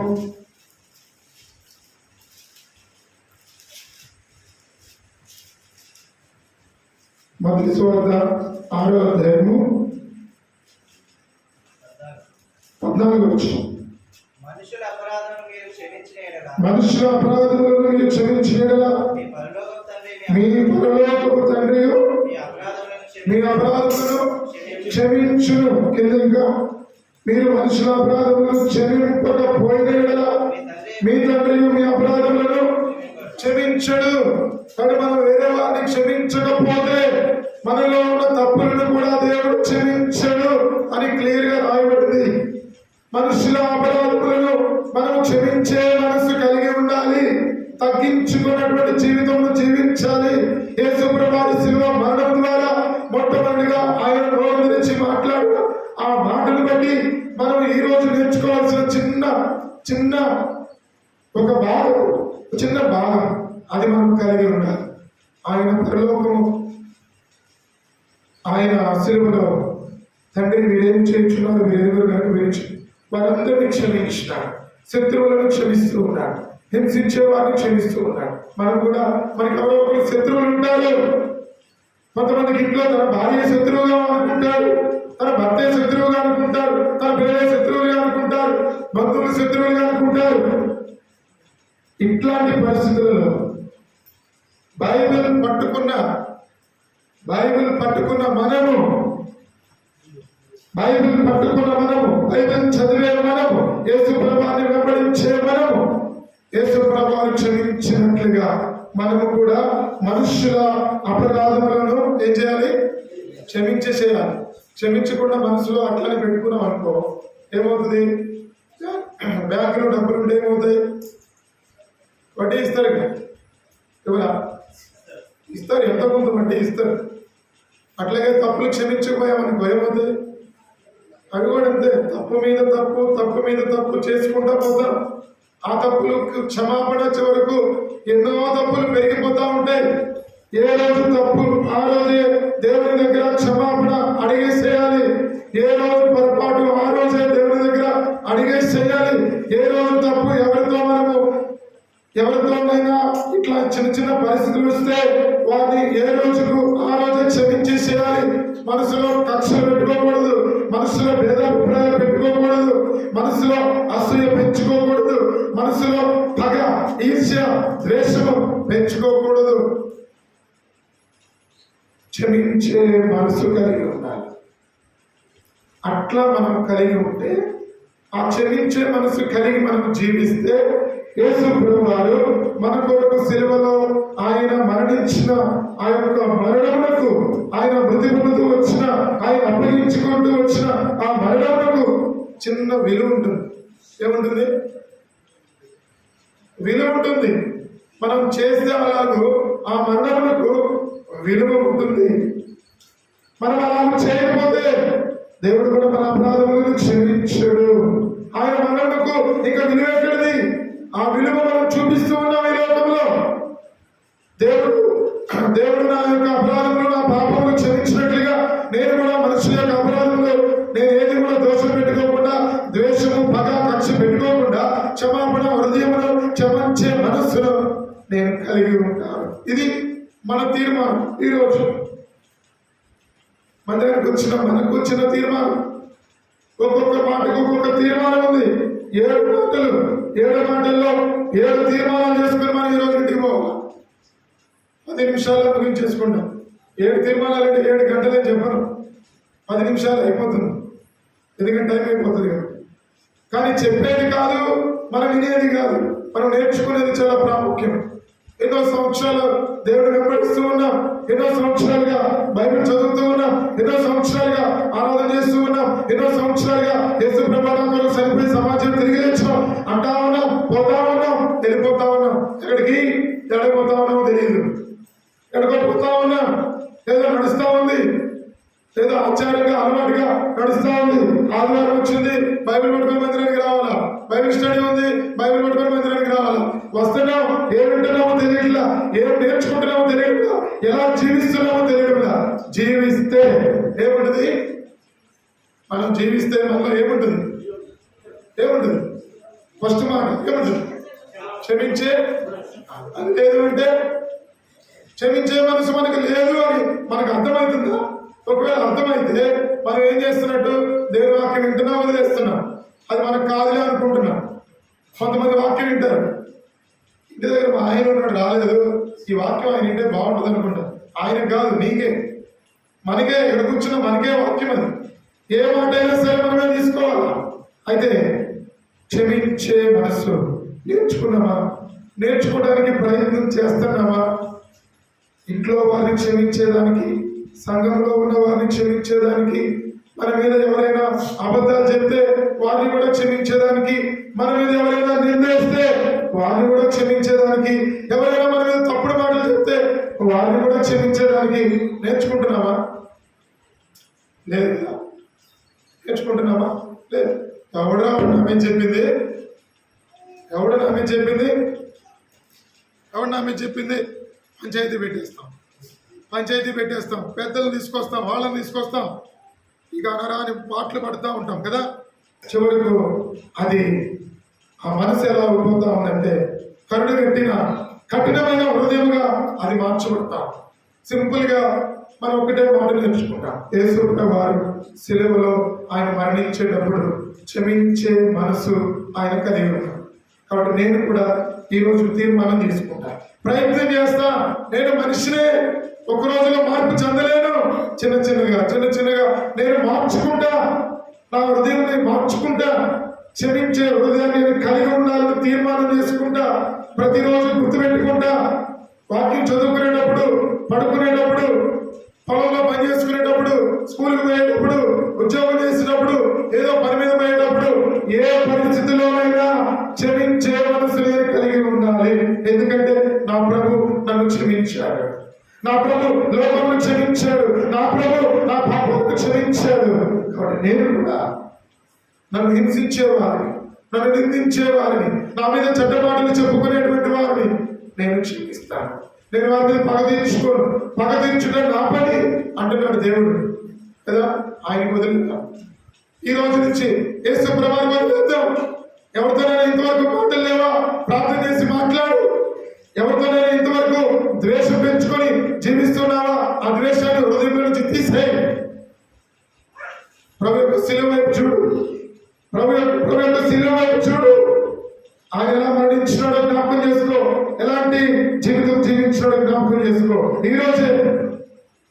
S1: 6వ అధ్యాయము 14వ వచనం.
S2: మనుషుల అపరాధములను మీరు
S1: క్షమించిన యెడల మీ పరలోకపు తండ్రి మీ అపరాధములను క్షమించును. కింద ఇంకా మీరు మనుషుల అపరాధములను క్షమింపకపోయిన యెడల మీ తండ్రి మీ అపరాధములను క్షమించడు. కానీ మనం వేరే వారిని క్షమించకపోతే మనలో ఉన్న తప్పులను కూడా దేవుడు క్షమించడు అని క్లియర్ గా రాయబడింది. మనుషుల అపరాధములను మనం క్షమించే మనసు కలిగి ఉండాలి. తగ్గించుకున్నటువంటి జీవితంలో జీవించాలి. యేసుప్రభువు శిలువ మరణం ద్వారా మొట్టమొదటిగా ఆయన నోరు తెరిచి మాట్లాడిన ఆ మాటను బట్టి మనం ఈ రోజు నేర్చుకోవాల్సిన చిన్న ఒక భాగం, చిన్న భాగం అది మనం కలిగి ఉండాలి. ఆయన పరలోకము, ఆయన శిలువలో తండ్రి మీరేం చేయించున్నారు మీరు ఎదురు కనుక వేయించు వారందరినీ క్షమించినాడు. శత్రువులను క్షమిస్తూ ఉన్నాడు, హింసించే వారిని క్షమిస్తూ ఉన్నాడు. మనం కూడా మనకి ఎవరో ఒకరు శత్రువులు ఉంటారు. కొంతమందికి ఇంట్లో తన భార్య శత్రువుగా అనుకుంటారు, తన భర్తే శత్రువుగా అనుకుంటారు, తన పిల్లలే శత్రువులుగా అనుకుంటారు, బంధువులు శత్రువులుగా అనుకుంటారు. ఇట్లాంటి పరిస్థితులలో బైబిల్ పట్టుకున్న మనము, బైబిల్ చదివే మనము, యేసుప్రభువుని వెంబడించే మనము, యేసుప్రభువుని క్షమించినట్లుగా మనము కూడా మనుష్యుల అపరాధములను ఏం చేయాలి? క్షమించేసేయాలి. క్షమించకుండా మనసులో అట్లనే పెట్టుకున్నాం అనుకో ఏమవుతుంది? బ్యాంకులో డబ్బులు ఉంటే ఏమవుతాయి? వడ్డీ ఇస్తారు కదా, ఎవరా ఇస్తారు, ఎంత కొంత వడ్డీ ఇస్తారు. అట్లాగే తప్పులు క్షమించకపోయామనుకో ఏమవుతాయి? అవి కూడా అంతే, తప్పు మీద తప్పు, తప్పు మీద తప్పు చేసుకుంటా పోతాం. ఆ తప్పులకు క్షమాపణ వచ్చే వరకు ఎన్నో తప్పులు పెరిగిపోతా ఉంటాయి. ఏ రోజు తప్పు ఆ రోజే దేవుని దగ్గర క్షమాపణ అడిగేసేయాలి. ఏ రోజు పొరపాటు ఆ రోజే దేవుని దగ్గర అడిగేసేయాలి. ఏ రోజు తప్పు ఎవరితోనైనా ఇట్లా చిన్న చిన్న పరిస్థితులు వస్తే వారిని ఏ రోజుకు ఆ రోజే క్షమించేసేయాలి. మనసులో కక్షలు పెట్టుకోకూడదు, మనసులో భేదాభిప్రాయాలు పెట్టుకోకూడదు, మనసులో అసూయ పెంచుకోకూడదు, మనసులో పగ, ఈర్ష్య, ద్వేషము పెంచుకోకూడదు. క్షమించే మనసు కలిగి ఉండాలి. అట్లా మనం కలిగి ఉంటే, ఆ క్షమించే మనసు కలిగి మనం జీవిస్తే, యేసు ప్రభువారు మన కొరకు సిలువలో ఆయన మరణించిన ఆ యొక్క మరణమునకు, ఆయన మృతి పొందుతూ వచ్చిన, ఆయన అప్పగించుకుంటూ వచ్చిన ఆ మరణమునకు చిన్న విలువ ఉంటుంది. ఏముంటుంది? విలువ ఉంటుంది. మనం చేస్తే అలాగూ ఆ మరణమునకు విలువ ఉంటుంది. మనం అలా చేయకపోతే దేవుడు కూడా మన అపరాధములను క్షమించడు. ఆయన మరణమునకు ఇంకా విలువ ఎక్కడిది? ఆ విలువ మనం చూపిస్తూ ఉన్నాం ఈ లోకంలో. దేవుడు నా యొక్క అపరాధములు, నా పాపములు క్షమించినట్లుగా నేను కూడా మనుషుల యొక్క అపరాధములు నేను ఏది కూడా దోషం పెట్టుకోకుండా, ద్వేషము, పగ, కక్ష పెట్టుకోకుండా క్షమాపణ హృదయమును క్షమించే మనస్సును నేను కలిగి ఉంటాను. ఇది మన తీర్మానం. ఈరోజు మందిరానికి మనకు వచ్చిన తీర్మానం. ఒక్కొక్క మాటకు ఒక్కొక్క తీర్మానం ఉంది. 7 మాటలు, 7 మాటల్లో 7 తీర్మానాలు చేసుకుని మనం ఈరోజు ఇంటికి పోవాలి. 10 నిమిషాల్లో ముగించేసుకుంటాం. 7 తీర్మానాలు అంటే 7 గంటలే చెప్పను, 10 నిమిషాలు అయిపోతుంది. ఎందుకంటే టైం అయిపోతుంది కాబట్టి. కానీ చెప్పేది కాదు, మనం వినేది కాదు, మనం నేర్చుకునేది చాలా ప్రాముఖ్యం. ఎన్నో సంవత్సరాలు దేవుడు వెంబడిస్తూ ఉన్నాం, ఎన్నో సంవత్సరాలుగా బైబిల్ చదువుతూ ఉన్నాం, ఎన్నో సంవత్సరాలుగా ఆరాధన చేస్తూ ఉన్నాం, ఎన్నో సంవత్సరాలుగా యేసు ప్రభావం చనిపోయి సమాజం తిరిగి లేచాం అంటా ఉన్నాం, పోతా ఉన్నాం, వెళ్ళిపోతా ఉన్నాం. ఎక్కడిపోతా ఉన్నామో తెలియదు. ఎక్కడికో పోతా ఉన్నాం, ఏదో నడుస్తా ఉంది, ఏదో ఆచారంగా అలవాటుగా నడుస్తా ఉంది. ఆదివారం వచ్చింది, బైబిల్ పట్టుకుని మందిరానికి రావాలా, బైబిల్ స్టడీ ఉంది, బైబిల్ పట్టుకుని మందిరానికి రావాలా. వస్తున్నాం, ఏం వింటున్నామో తెలియట్లా, ఏం నేర్చుకుంటున్నామో తెలియట్లా, ఎలా జీవిస్తున్నామో తెలియట్లా. జీవిస్తే ఏముంటుంది? మనం జీవిస్తే మనలో ఏముంటుంది? ఫస్ట్ మాట ఏముంటుంది? క్షమించే. అది లేదు అంటే క్షమించే మనసు మనకు లేదు అని మనకు అర్థమవుతుందా? ఒకవేళ అర్థమైతే మనం ఏం చేస్తున్నట్టు? దేవుని వాక్యం వింటున్నా, వదిలేస్తున్నాం. అది మనకు కాదులే అనుకుంటున్నాం. కొంతమంది వాక్యం వింటారు, ఇంటి దగ్గర మా ఆయన ఉన్నాడు, రాలేదు, ఈ వాక్యం ఆయన వింటే బాగుంటుంది అనుకుంటారు. ఆయనకు కాదు, నీకే, మనకే. ఎక్కడ కూర్చున్నా మనకే వాక్యం. అది ఏ మాట అయినా సరే మనమే తీసుకోవాలా. అయితే క్షమించే మనస్సు నేర్చుకున్నామా? నేర్చుకోవడానికి ప్రయత్నం చేస్తున్నామా? ఇంట్లో వారిని క్షమించేదానికి, సంఘంలో ఉన్న వారిని క్షమించేదానికి, మన మీద ఎవరైనా అబద్ధాలు చెప్తే వారిని కూడా క్షమించేదానికి, మన మీద ఎవరైనా నిందేస్తే వారిని కూడా క్షమించేదానికి, ఎవరైనా మన మీద తప్పుడు మాటలు చెప్తే వారిని కూడా క్షమించేదానికి నేర్చుకుంటున్నామా? లేదు. నేర్చుకుంటున్నామా? లేదు. ఎవడో నామే చెప్పింది, ఎవడు నామే చెప్పింది పంచాయతీ పెట్టేస్తాం, పెద్దలు తీసుకొస్తాం, వాళ్ళని తీసుకొస్తాం, ఇక అనరాని పాటలు పడుతూ ఉంటాం కదా. చివరకు అది ఆ మనసు ఎలా ఉండిపోతా ఉందంటే కరుడు కట్టిన కఠినమైన హృదయంగా అది మార్చబడతాం. సింపుల్ గా మనం ఒకటే మాట నేర్చుకుంటాం. యేసు వారు సిలువలో ఆయన మరణించేటప్పుడు క్షమించే మనసు ఆయన కలిగి ఉన్నాడు. కాబట్టి నేను కూడా ఈ రోజు తీర్మానం తీసుకుంటా, ప్రయత్నం చేస్తా. నేను మనిషినే, ఒక రోజులో మార్పు చెందలేను. చిన్న చిన్నగా నేను మార్చుకుంటా, నా హృదయాన్ని మార్చుకుంటా, క్షమించే హృదయాన్ని నేను కలిగి ఉండాలని తీర్మానం చేసుకుంటా. ప్రతిరోజు గుర్తుపెట్టుకుంటా. వాక్యం చదువుకునేటప్పుడు, పడుకునేటప్పుడు, పొలంలో పని చేసుకునేటప్పుడు, స్కూల్కి పోయేటప్పుడు, ఉద్యోగం చేసేటప్పుడు, ఏదో పని మీద పోయేటప్పుడు, ఏ పరిస్థితిలోనైనా క్షమించే మనసు నేను కలిగి ఉండాలి. ఎందుకంటే నా ప్రభు నన్ను క్షమించాడు, నా ప్రభు లోకమును క్షమించాడు, నా ప్రభు నా పాపమును క్షమించాడు. కాబట్టి నేను కూడా నన్ను హింసించేవారిని, నన్ను నిందించేవారిని, నా మీద చెడ్డ మాటలు చెప్పుకునేటువంటి వారిని నేను క్షమిస్తాను. నేను వారి మీద పగ తీర్చుకోను. పగ తీర్చుట నా పని అంటున్నాడు దేవుడు కదా. ఆయన వదిలిద్దాం. ఈ రోజు నుంచి యేసు ప్రభువుని వదిలేద్దాం. ఎవరితోనైనా ఇంతవరకు మాటలు లేవా? ప్రార్థన చేసి మాట్లాడు. ఎవరితోనైనా ఇంతవరకు ద్వేషం పెంచుకొని జీవిస్తున్నావా? ఆ ద్వేషాన్ని హృదయం నుంచి తీసేయి. ప్రభు యొక్క శిలువ వైపు చూడు. ప్రభు యొక్క శిలువ వైపు చూడు. ఆయన ఎలా మరణించినాడో జ్ఞాపకం చేసుకో. ఎలాంటి జీవితం జీవించినాడో జ్ఞాపకం చేసుకో. ఈ రోజే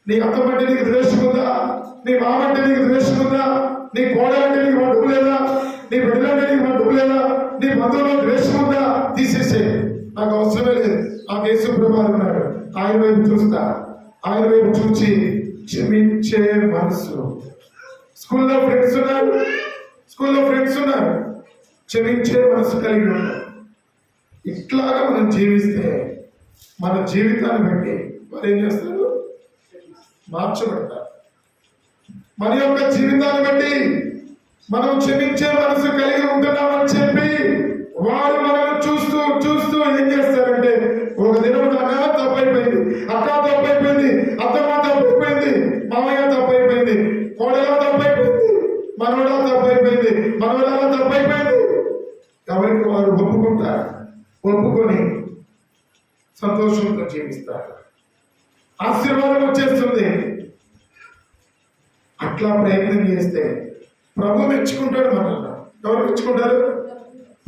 S1: నీ అత్తమంటే నీకు ద్వేషం ఉందా? నీ మామంటే నీకు ద్వేషం ఉందా? నీ కోడలంటే నీకు మట్టుకు లేదా? నీ బిడ్డలంటే నీకు మట్టుకు లేదా? నీ బంధువులో ద్వేషం ఉందా? తీసేసే. నాకు అవసరమే లేదు. ఆ యేసు ప్రభువు ఉన్నాడు. ఆయన వైపు చూస్తా. ఆయన వైపు చూచి క్షమించే మనసు. స్కూల్లో ఫ్రెండ్స్ ఉన్నారు. క్షమించే మనసు కలిగి ఉంటారు. ఇట్లాగా మనం జీవిస్తే మన జీవితాన్ని బట్టి మరి ఏం చేస్తారు? మార్చబడతారు. మన యొక్క జీవితాన్ని బట్టి మనం క్షమించే మనసు కలిగి ఉంటున్నామని చెప్పి వారు మనల్ని చూస్తూ ఏం చేస్తారంటే, ఒక దినం అన్న తప్పైపోయింది, అక్క తప్పైపోయింది, అత్తమ్మ తప్పైపోయింది, మామయ్య తప్పైపోయింది, కోడల తప్పైపోయింది, మనవడా తప్పైపోయింది, మనవరాల తప్పైపోయింది. ఎవరికి వారు ఒప్పుకుంటారు. ఒప్పుకొని సంతోషంతో జీవిస్తారు. ఆశీర్వాదం వచ్చేస్తుంది. అట్లా ప్రయత్నం చేస్తే ప్రభు మెచ్చుకుంటాడు మనల్ని. ఎవరు మెచ్చుకుంటారు?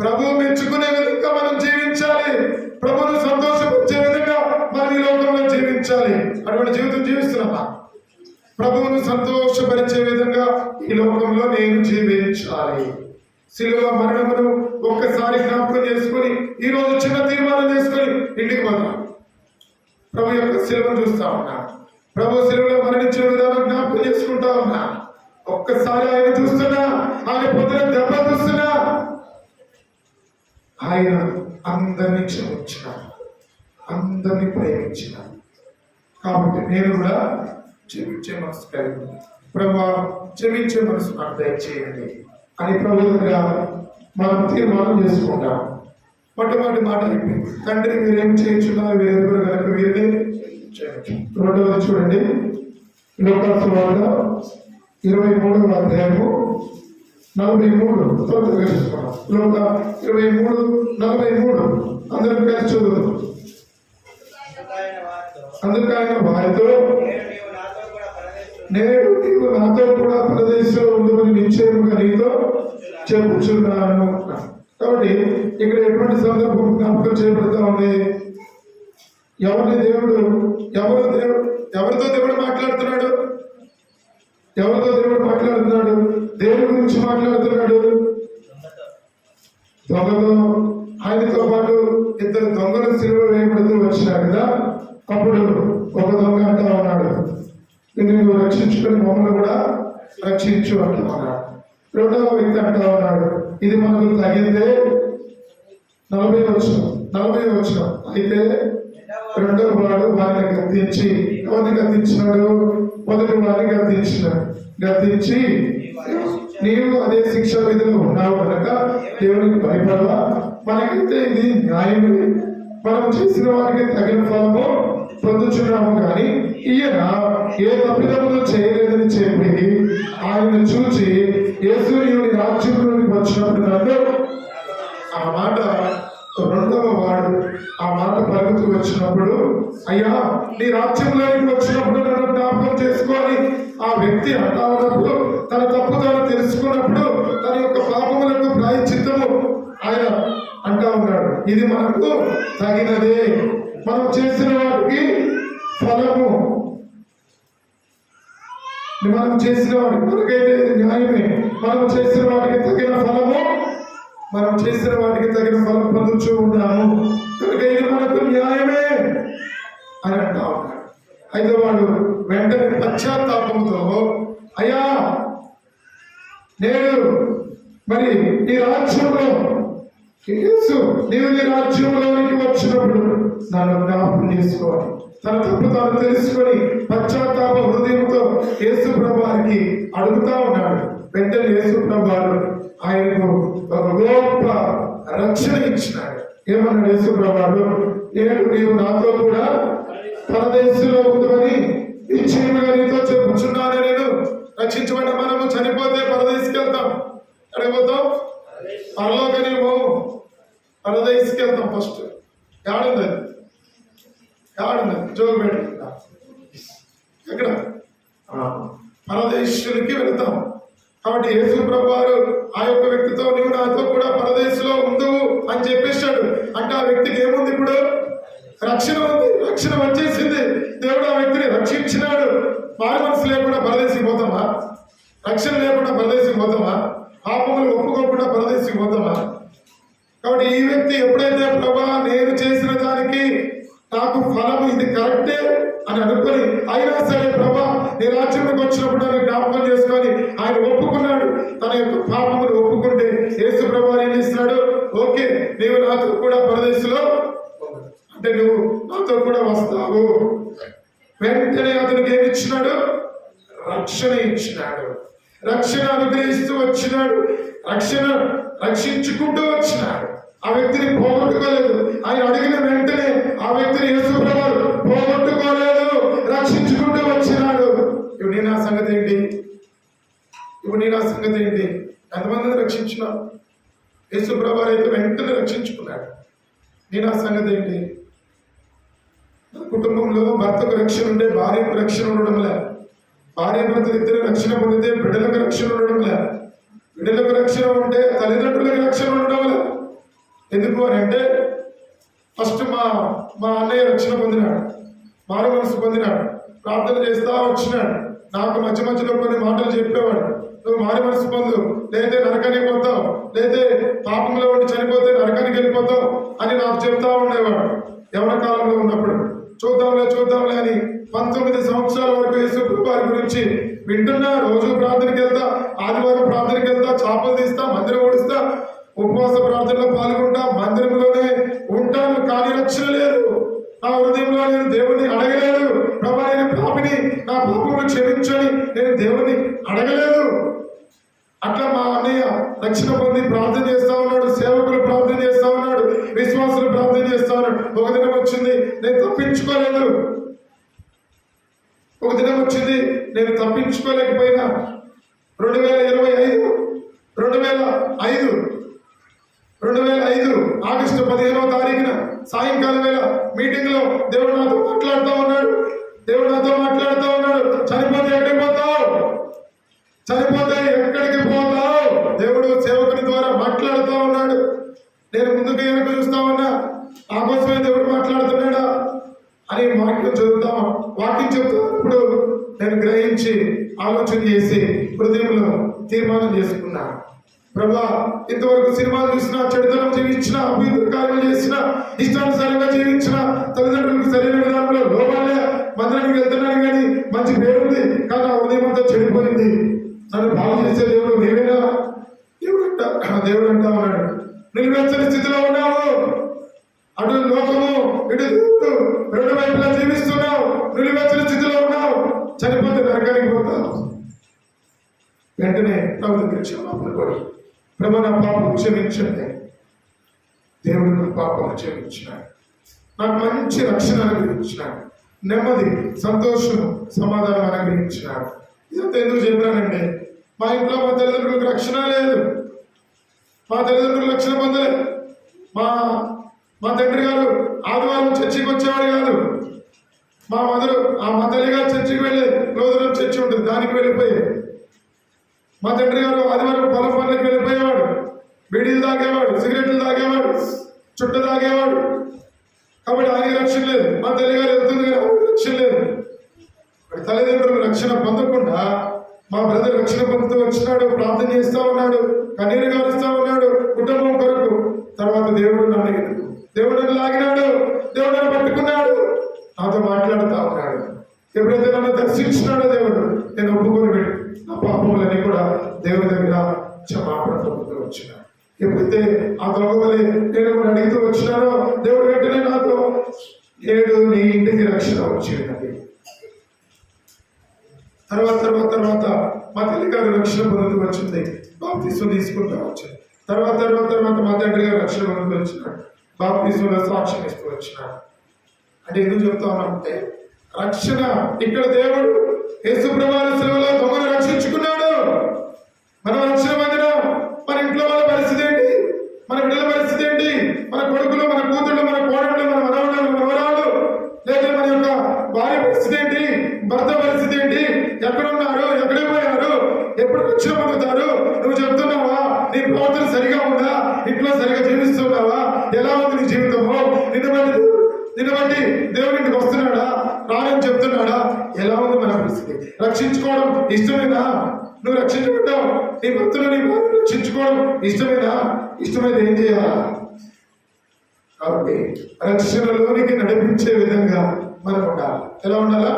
S1: ప్రభు మెచ్చుకునే విధంగా మనం జీవించాలి. ప్రభును సంతోషపరిచే విధంగా మనం ఈ లోకంలో జీవించాలి. అటువంటి జీవితం జీవిస్తున్నామా? ప్రభువును సంతోషపరిచే విధంగా ఈ లోకంలో నేను జీవించాలి. శిలువ మరణమును ఒక్కసారి జ్ఞాపకం చేసుకొని ఈ రోజు చిన్న తీర్మానం చేసుకొని ఇంటికి పోతాం. ప్రభు యొక్క శిలువను చూస్తా ఉన్నా. ప్రభు శిలువలో మరణించిన విధానం జ్ఞాపకం చేసుకుంటా ఉన్నా. ఒక్కసారి ఆయన చూస్తున్నా. ఆయన పొద్దున దెబ్బ చూస్తున్నా. ఆయన అందరినీ క్షమించిన, అందరినీ ప్రేమించిన. కాబట్టి నేను కూడా క్షమించే మనసు కలిగి, ప్రభు క్షమించే మనసు నాకు దయచేయండి అని ప్రభు దగ్గర మనం తీర్మానం చేసుకుంటాం. మొట్టమొదటి మాట అయిపోయింది. తండ్రి మీరేం చేయించున్నారు? వీరెవరు కనుక వీరిని చేయొచ్చు. రెండవది చూడండి, లోకాసు వార్త 23వ అధ్యాయము 43. త్వరగా చూసుకున్నాం. లోక 23:43 అందరం కలిసి చదువుతాం. అందుకు ఆయన వారితో, నేను నీవు నాతో కూడా పరదేశంలో ఉండమని నిశ్చయముగా నీతో చెప్పుచున్నాను. కాబట్టి ఇక్కడ ఎటువంటి సందర్భం జ్ఞాపకం చేయబడతా ఉంది? ఎవరితో దేవుడు మాట్లాడుతున్నాడు? దేవుడి గురించి మాట్లాడుతున్నాడు. దొంగతో, ఆయనతో పాటు ఇద్దరు దొంగలు సిలువ వేయబడుతూ వచ్చినారు కదా. అప్పుడు ఒక దొంగ అంటా ఉన్నాడు, నువ్వు రక్షించుకుని మమ్మల్ని కూడా రక్షించు అంటా ఉన్నాడు. రెండవ వ్యక్తి అంటా ఉన్నాడు, ఇది మనకు తగిందే. 40వ వచనం. అయితే రెండవ వాడు వారిని గద్దించి, ఎవరిని గద్దించినాడు? మొదటి వారిని గద్దించి నీవు అదే శిక్షా విధిలో ఉన్నావు కనుక దేవునికి భయపడవా? మనకైతే ఇది న్యాయమే. మనం చేసిన వారికి తగిన ఫలము పొందుచున్నాము. కానీ ఈయన ఏ తప్పిదములు చేయలేదని చెప్పి ఆయన చూచి, యేసు నీవు రాజ్యంలోనికి వచ్చినప్పుడు నన్ను, ఆ మాట రెండవ వాడు ఆ మాట పలుకుతూ వచ్చినప్పుడు, అయ్యా నీ రాజ్యంలోనికి వచ్చినప్పుడు నన్ను జ్ఞాపకం చేసుకొని ఆ వ్యక్తి అంటా ఉన్నప్పుడు, తన తప్పు తాను తెలుసుకున్నప్పుడు తన యొక్క పాపములకు ప్రాయశ్చిత్తము ఆయన అంటా ఉన్నాడు. ఇది మనకు తగినదే. మనం చేసిన వాటికి ఫలము, మనం చేసిన వాటికి మనకైతే న్యాయమే. మనం చేసిన వాటికి తగిన ఫలము, మనం చేసిన వాటికి తగిన ఫలం పొందుతూ ఉన్నాము కనుక ఇది మనకు న్యాయమే అని అంటా ఉన్నాడు. అయితే వాడు వెంటనే పశ్చాత్తాపంతో, అయ్యా నేను మరి ఈ రాజ్యంలో, యేసు నీవు నీ రాజ్యంలోనికి వచ్చినప్పుడు నన్ను జ్ఞాపకం చేసుకోవాలి. తన తప్పు తాను తెలుసుకొని పశ్చాత్తాప హృదయంతో యేసు ప్రభువారికి అడుగుతా ఉన్నాడు. వెంటనే యేసు ప్రభువారు ఆయనకు ఒక గొప్ప రక్షణ ఇచ్చినాడు. ఏమన్నాడు యేసుప్రభువు? నేను నీవు నాతో కూడా పరదేశంలో ఉందని నిశ్చయముగా నీతో చెప్పుచున్నాను. నేను రక్షించబడ్డ మనము చనిపోతే పరదేశికి వెళ్తాం. ఎడపోతాం? పరలోకని పోము, పరదేశికి వెళ్తాం. ఫస్ట్ ఏడుంది? జోగు పెట్టుకుంటా ఎక్కడ? పరదేశునికి వెళ్తాం. కాబట్టి యేసు ప్రభువారు ఆ యొక్క వ్యక్తితో నీవు నాతో కూడా పరదేశంలో ఉందువు అని చెప్పేశాడు. అంటే ఆ వ్యక్తికి ఏముంది? ఇప్పుడు రక్షణ ఉంది, రక్షణ వచ్చేసింది. దేవుడు ఆ వ్యక్తిని రక్షించినాడు. మారు మనసు లేకుండా పరదేశికి పోతామా? రక్షణ లేకుండా పరదేశికి పోతామా? పాపములు ఒప్పుకోకుండా పరదేశికి పోతామా? కాబట్టి ఈ వ్యక్తి ఎప్పుడైతే ప్రభా నేను చేసిన దానికి నాకు ఫలం ఇది కరెక్టే అని అనుకొని, అయినా సరే ప్రభా నీ రాజ్యంలోకి వచ్చినప్పుడు అని జ్ఞాపకం చేసుకొని ఆయన ఒప్పుకున్నాడు. తన యొక్క పాపమును ఒప్పుకుంటే యేసు ప్రభు ఏం చేస్తున్నాడు? ఓకే, నీవు నాతో కూడా పరదేశంలో అంటే నువ్వు నాతో కూడా వస్తావు. వెంటనే అతనికి ఏమి ఇచ్చినాడు? రక్షణ ఇచ్చినాడు. రక్షణ అనుగ్రహిస్తూ వచ్చినాడు. రక్షించుకుంటూ వచ్చినాడు. ఆ వ్యక్తిని పోగొట్టుకోలేదు. ఆయన అడిగిన వెంటనే ఆ వ్యక్తిని యేసు ప్రభువు పోగొట్టుకోలేదు, రక్షించుకుంటూ వచ్చినాడు. ఇప్పుడు నీ నా సంగతి ఏంటి? ఎంతమందిని రక్షించినావు? యేసు ప్రభువు అయితే వెంటనే రక్షించుకున్నాడు. నీ నా సంగతి ఏంటి? కుటుంబంలో భర్తకు రక్షణ ఉంటే భార్యకు రక్షణ ఉండడం లే. భార్య భర్తలు ఇద్దరు రక్షణ పొందితే బిడ్డలకు రక్షణ ఉండడం లే. బిడ్డలకు రక్షణ ఉంటే తల్లిదండ్రులకు రక్షణ ఉండడం లే. ఎందుకు అని అంటే ఫస్ట్ మా అన్నయ్య రక్షణ పొందినాడు, మారు మనసు పొందినాడు, ప్రార్థన చేస్తా వచ్చినాడు. నాకు మధ్య మధ్యలో కొన్ని మాటలు చెప్పేవాడు. నువ్వు మారు మనసు పొందు, లేదే నరకానికి పోతావు, లేదే పాపంలో ఉండి చనిపోతే నరకానికి వెళ్ళిపోతావు అని నాకు చెప్తా ఉండేవాడు. యవన కాలంలో ఉన్నప్పుడు చూద్దాంలే అని 19 సంవత్సరాల వరకు యేసు వారి గురించి వింటున్నా. రోజు ప్రార్థనకి వెళ్తా, ఆదివారం ప్రార్థనకి వెళ్తా, చేపలు తీస్తా, మందిరం ఓడిస్తా, ఉపవాస ప్రార్థనలో పాల్గొంటా, మందిరంలోనే ఉంటాను. కానీ రక్షణ లేదు. నా హృదయంలో నేను దేవుణ్ణి అడగలేదు. ప్రభా నేను పాపిని, నా పాపమును క్షమించని నేను దేవుణ్ణి అడగలేదు. అట్లా మా అన్నయ్య రక్షణ పొంది ప్రార్థన చేస్తా ఉన్నాడు, సేవకులు ప్రార్థన చేస్తా ఉన్నాడు, విశ్వాసులు ప్రార్థన చేస్తా ఉన్నాడు. ఒక దినం వచ్చింది నేను తప్పించుకోలేదు. నేను తప్పించుకోలేకపోయినా 2005 ఆగస్టు 15వ తారీఖున సాయంకాలం వేళ మీటింగ్ లో దేవుడు నాతో మాట్లాడుతూ ఉన్నాడు. చనిపోతే ఎక్కడికి పోతావు? దేవుడు సేవకుని ద్వారా మాట్లాడుతూ ఉన్నాడు. నేను ముందుకు వెనక చూస్తా ఉన్నా, నా కోసమే దేవుడు మాట్లాడుతున్నాడా అని వాక్యం చెప్తున్నప్పుడు నేను గ్రహించి ఆలోచన చేసి హృదయంలో తీర్మానం చేసుకున్నా. ప్రభా ఇంతవరకు సినిమాలు చూసినా, చెడుతనం జీవించిన, అభివృద్ధి కార్యాలు చేసిన, ఇష్టానుసారంగా జీవించిన, తల్లిదండ్రులకు సరైన విధానంలో లోపాలే, మందిరానికి వెళ్తున్నాను కానీ మంచి పేరుంది, కానీ ఆ హృదయం అంతా చెడిపోయింది. నన్ను బాగు చేసే దేవుడు నేనేనా? దేవుడు అంటా ఉన్నాడు, నిలువెచ్చని స్థితిలో ఉన్నావు, అటు లోకము ఇటు దేవుడు, రెండు వైపులా జీవిస్తున్నావు, నిలువెచ్చని స్థితిలో ఉన్నావు, చనిపోతే నరకానికి పోతావు. వెంటనే ప్రభు దగ్గర క్షమాపణ కోరు. ప్రభు నా పాపం క్షమించండి. దేవుడు నా పాపం క్షమించినాడు, నాకు మంచి రక్షణ అనుగ్రహించినాడు, నెమ్మది, సంతోషం, సమాధానం అనుగ్రహించినాడు. ఇదంతా ఎందుకు చెప్పినానండి? మా ఇంట్లో మా తల్లిదండ్రులకు రక్షణ లేదు, మా తల్లిదండ్రులు రక్షణ పొందలేదు. మా తండ్రి గారు ఆదివారం చర్చికి వచ్చేవాడు కాదు. మా తల్లి గారు చర్చికి వెళ్ళి రోజున చర్చి ఉంటుంది, దానికి వెళ్ళిపోయేది. మా తండ్రి గారు ఆదివారం పొలం పనులకు వెళ్ళిపోయేవాడు, బీడీలు తాగేవాడు, సిగరెట్లు తాగేవాడు, చుట్ట తాగేవాడు. కాబట్టి ఆయన రక్షణ లేదు. మా తల్లి గారు వెళ్తుంది కానీ ఆయన రక్షణ లేదు. తల్లిదండ్రులు రక్షణ పొందకుండా మా బ్రదర్ రక్షణ పొందుతూ వచ్చినాడు, ప్రార్థన చేస్తా ఉన్నాడు, కన్నీరు గారుస్తా ఉన్నాడు కుటుంబం కొరకు. తర్వాత దేవుడు నన్ను లాగినాడు, దేవుడు నన్ను పట్టుకున్నాడు, నాతో మాట్లాడుతూ ఉన్నాడు. ఎప్పుడైతే నన్ను దర్శించినాడో దేవుడు, నేను ఒప్పుకొని నా పాపములన్నీ కూడా దేవుడి దగ్గర క్షమాపణ పొందుతూ వచ్చినాడు. ఎప్పుడైతే ఆ దొంగవలి నేను కూడా అడుగుతూ వచ్చినానో దేవుడు వెంటనే నాతో నీ ఇంటికి రక్షణ వచ్చింది. తర్వాత మా తల్లి గారు రక్షణ పొందుతూ వచ్చింది, బాప్తిసం తీసుకుంటూ వచ్చింది. తర్వాత మా తండ్రి గారు రక్షణ పొందుతూ వచ్చినాడు, బాప్తిసంలో సాక్ష్యం ఇస్తూ వచ్చినాడు. అంటే ఎందుకు చెప్తా ఉన్నామంటే రక్షణ ఇక్కడ దేవుడు యేసు ప్రభువు శిలువలో దొంగను రక్షించుకున్నాడు. మనం రక్షణ పొందిన మన ఇంట్లో వాళ్ళ పరిస్థితి ఏంటి, మన బిడ్డల పరిస్థితి ఏంటి, మన కొడుకులు, మన కూతుళ్ళు, మన కోడళ్ళు, మన మనవళ్ళు, మన మనవరాళ్ళు, లేదా మన యొక్క భార్య పరిస్థితి ఏంటి, భర్త పరిస్థితి ఏంటి, ఎక్కడున్నారు, ఎక్కడికి పోయారు, ఎప్పుడు రక్షణ పొందుతారు? నువ్వు చెప్తున్నావా? నీ ప్రవర్తన సరిగా ఉందా? ఇంట్లో సరిగా జీవిస్తున్నావా? ఎలా ఉంది నీ జీవితము? నిన్ను బట్టి దేవుడి ఇంటికి వస్తున్నాడా, రానని చెప్తున్నాడా? ఎలా ఉంది మన పరిస్థితి? రక్షించుకోవడం ఇష్టమేనా? నువ్వు రక్షించుకుంటావు, నీ భక్తులు నీ భార్యను రక్షించుకోవడం ఇష్టమేనా? ఇష్టమైతే ఏం చేయాలా? కాబట్టి రక్షణలోనికి నడిపించే విధంగా మనం ఉండాలి. ఎలా ఉండాలా?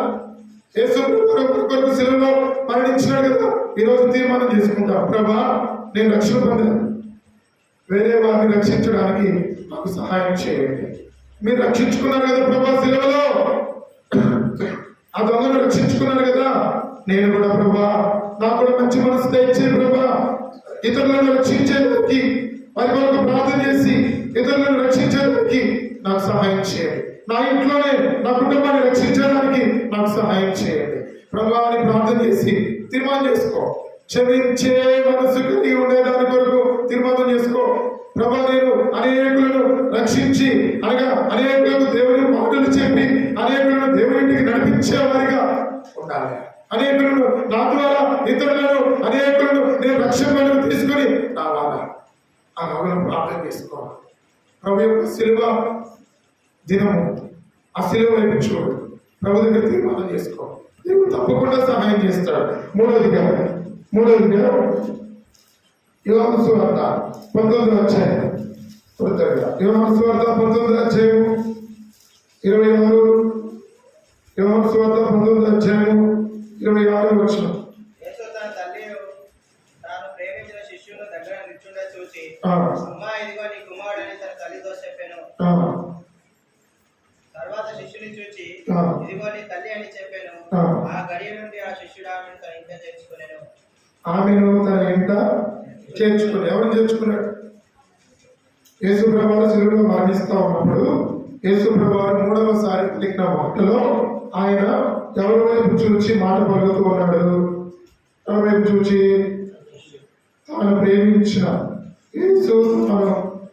S1: యేసు కొరకు శిలువలో మరణించినాడు కదా, ఈరోజు తీర్మానం చేసుకుంటాం, ప్రభా నేను రక్షణ పొందాను, వేరే వారిని రక్షించడానికి మాకు సహాయం చేయండి. మీరు రక్షించుకున్నారు కదా ప్రభా శిలువలో, ఆ దొంగను రక్షించుకున్నారు కదా, నేను కూడా ప్రభా నాకు కూడా మంచి మనసు తెచ్చే ప్రభా, ఇతరులను రక్షించేదానికి వారి కొరకు ప్రార్థన చేసి ఇతరులను రక్షించేదానికి నాకు సహాయం చేయండి. నా ఇంట్లోనే నా కుటుంబాన్ని రక్షించడానికి నాకు సహాయం చేయండి ప్రభా అని ప్రార్థన చేసి తీర్మానం చేసుకో. క్షమించే మనసు కలిగి ఉండేదాని కొరకు తీర్మానం చేసుకో. ప్రభా నేను అనేకులను రక్షించి అనగా అనేకులకు దేవుని మాటలు చెప్పి అనేకులను దేవునికి నడిపించే వారిగా ఉండాలి. అనేకులను నా ద్వారా ఇతరులను అనేకులను నేను రక్షణ తీసుకొని రావాలా? ఆ నవ్వులను ప్రార్థన చేసుకోవాలి. ప్రభు యొక్క శిలువ దినము, ఆ శిలువ వైపు చూడు, ప్రభు దగ్గర తీర్మానం చేసుకో. దేవుడు తప్పకుండా సహాయం చేస్తాడు. మూడవదిగా యోహాను సువార్త 19వ అధ్యాయం, యోహాను సువార్త 19వ అధ్యాయం 26, యోహాను సువార్త 19వ అధ్యాయం 26వ వచనం.
S2: యేసు తన తల్లి తాను ప్రేమించిన శిష్యుల దగ్గర నిల్చుండ చూసి, అమ్మా ఇదిగో నీ కుమారుడని తన తల్లితో చెప్పాను. తర్వాత శిష్యుని చూచి, ఇదిగో నీ తల్లి అని చెప్పాను. ఆ గడియ నుండి ఆ శిష్యుడు ఆమెను తన ఇంట చేర్చుకునేను.
S1: ఆమెను తన ఇంట చేర్చుకుని ఎవరు చేర్చుకున్నాడు? యేసు ప్రభువు శిలువలో మరణిస్తా ఉన్నప్పుడు యేసు ప్రభువు మూడవసారి పలికిన మాటలో ఆయన ఎవరి వైపు చూచి మాట పలుకుతూ ఉన్నాడు? ఎవరి వైపు చూచి? తాను ప్రేమించిన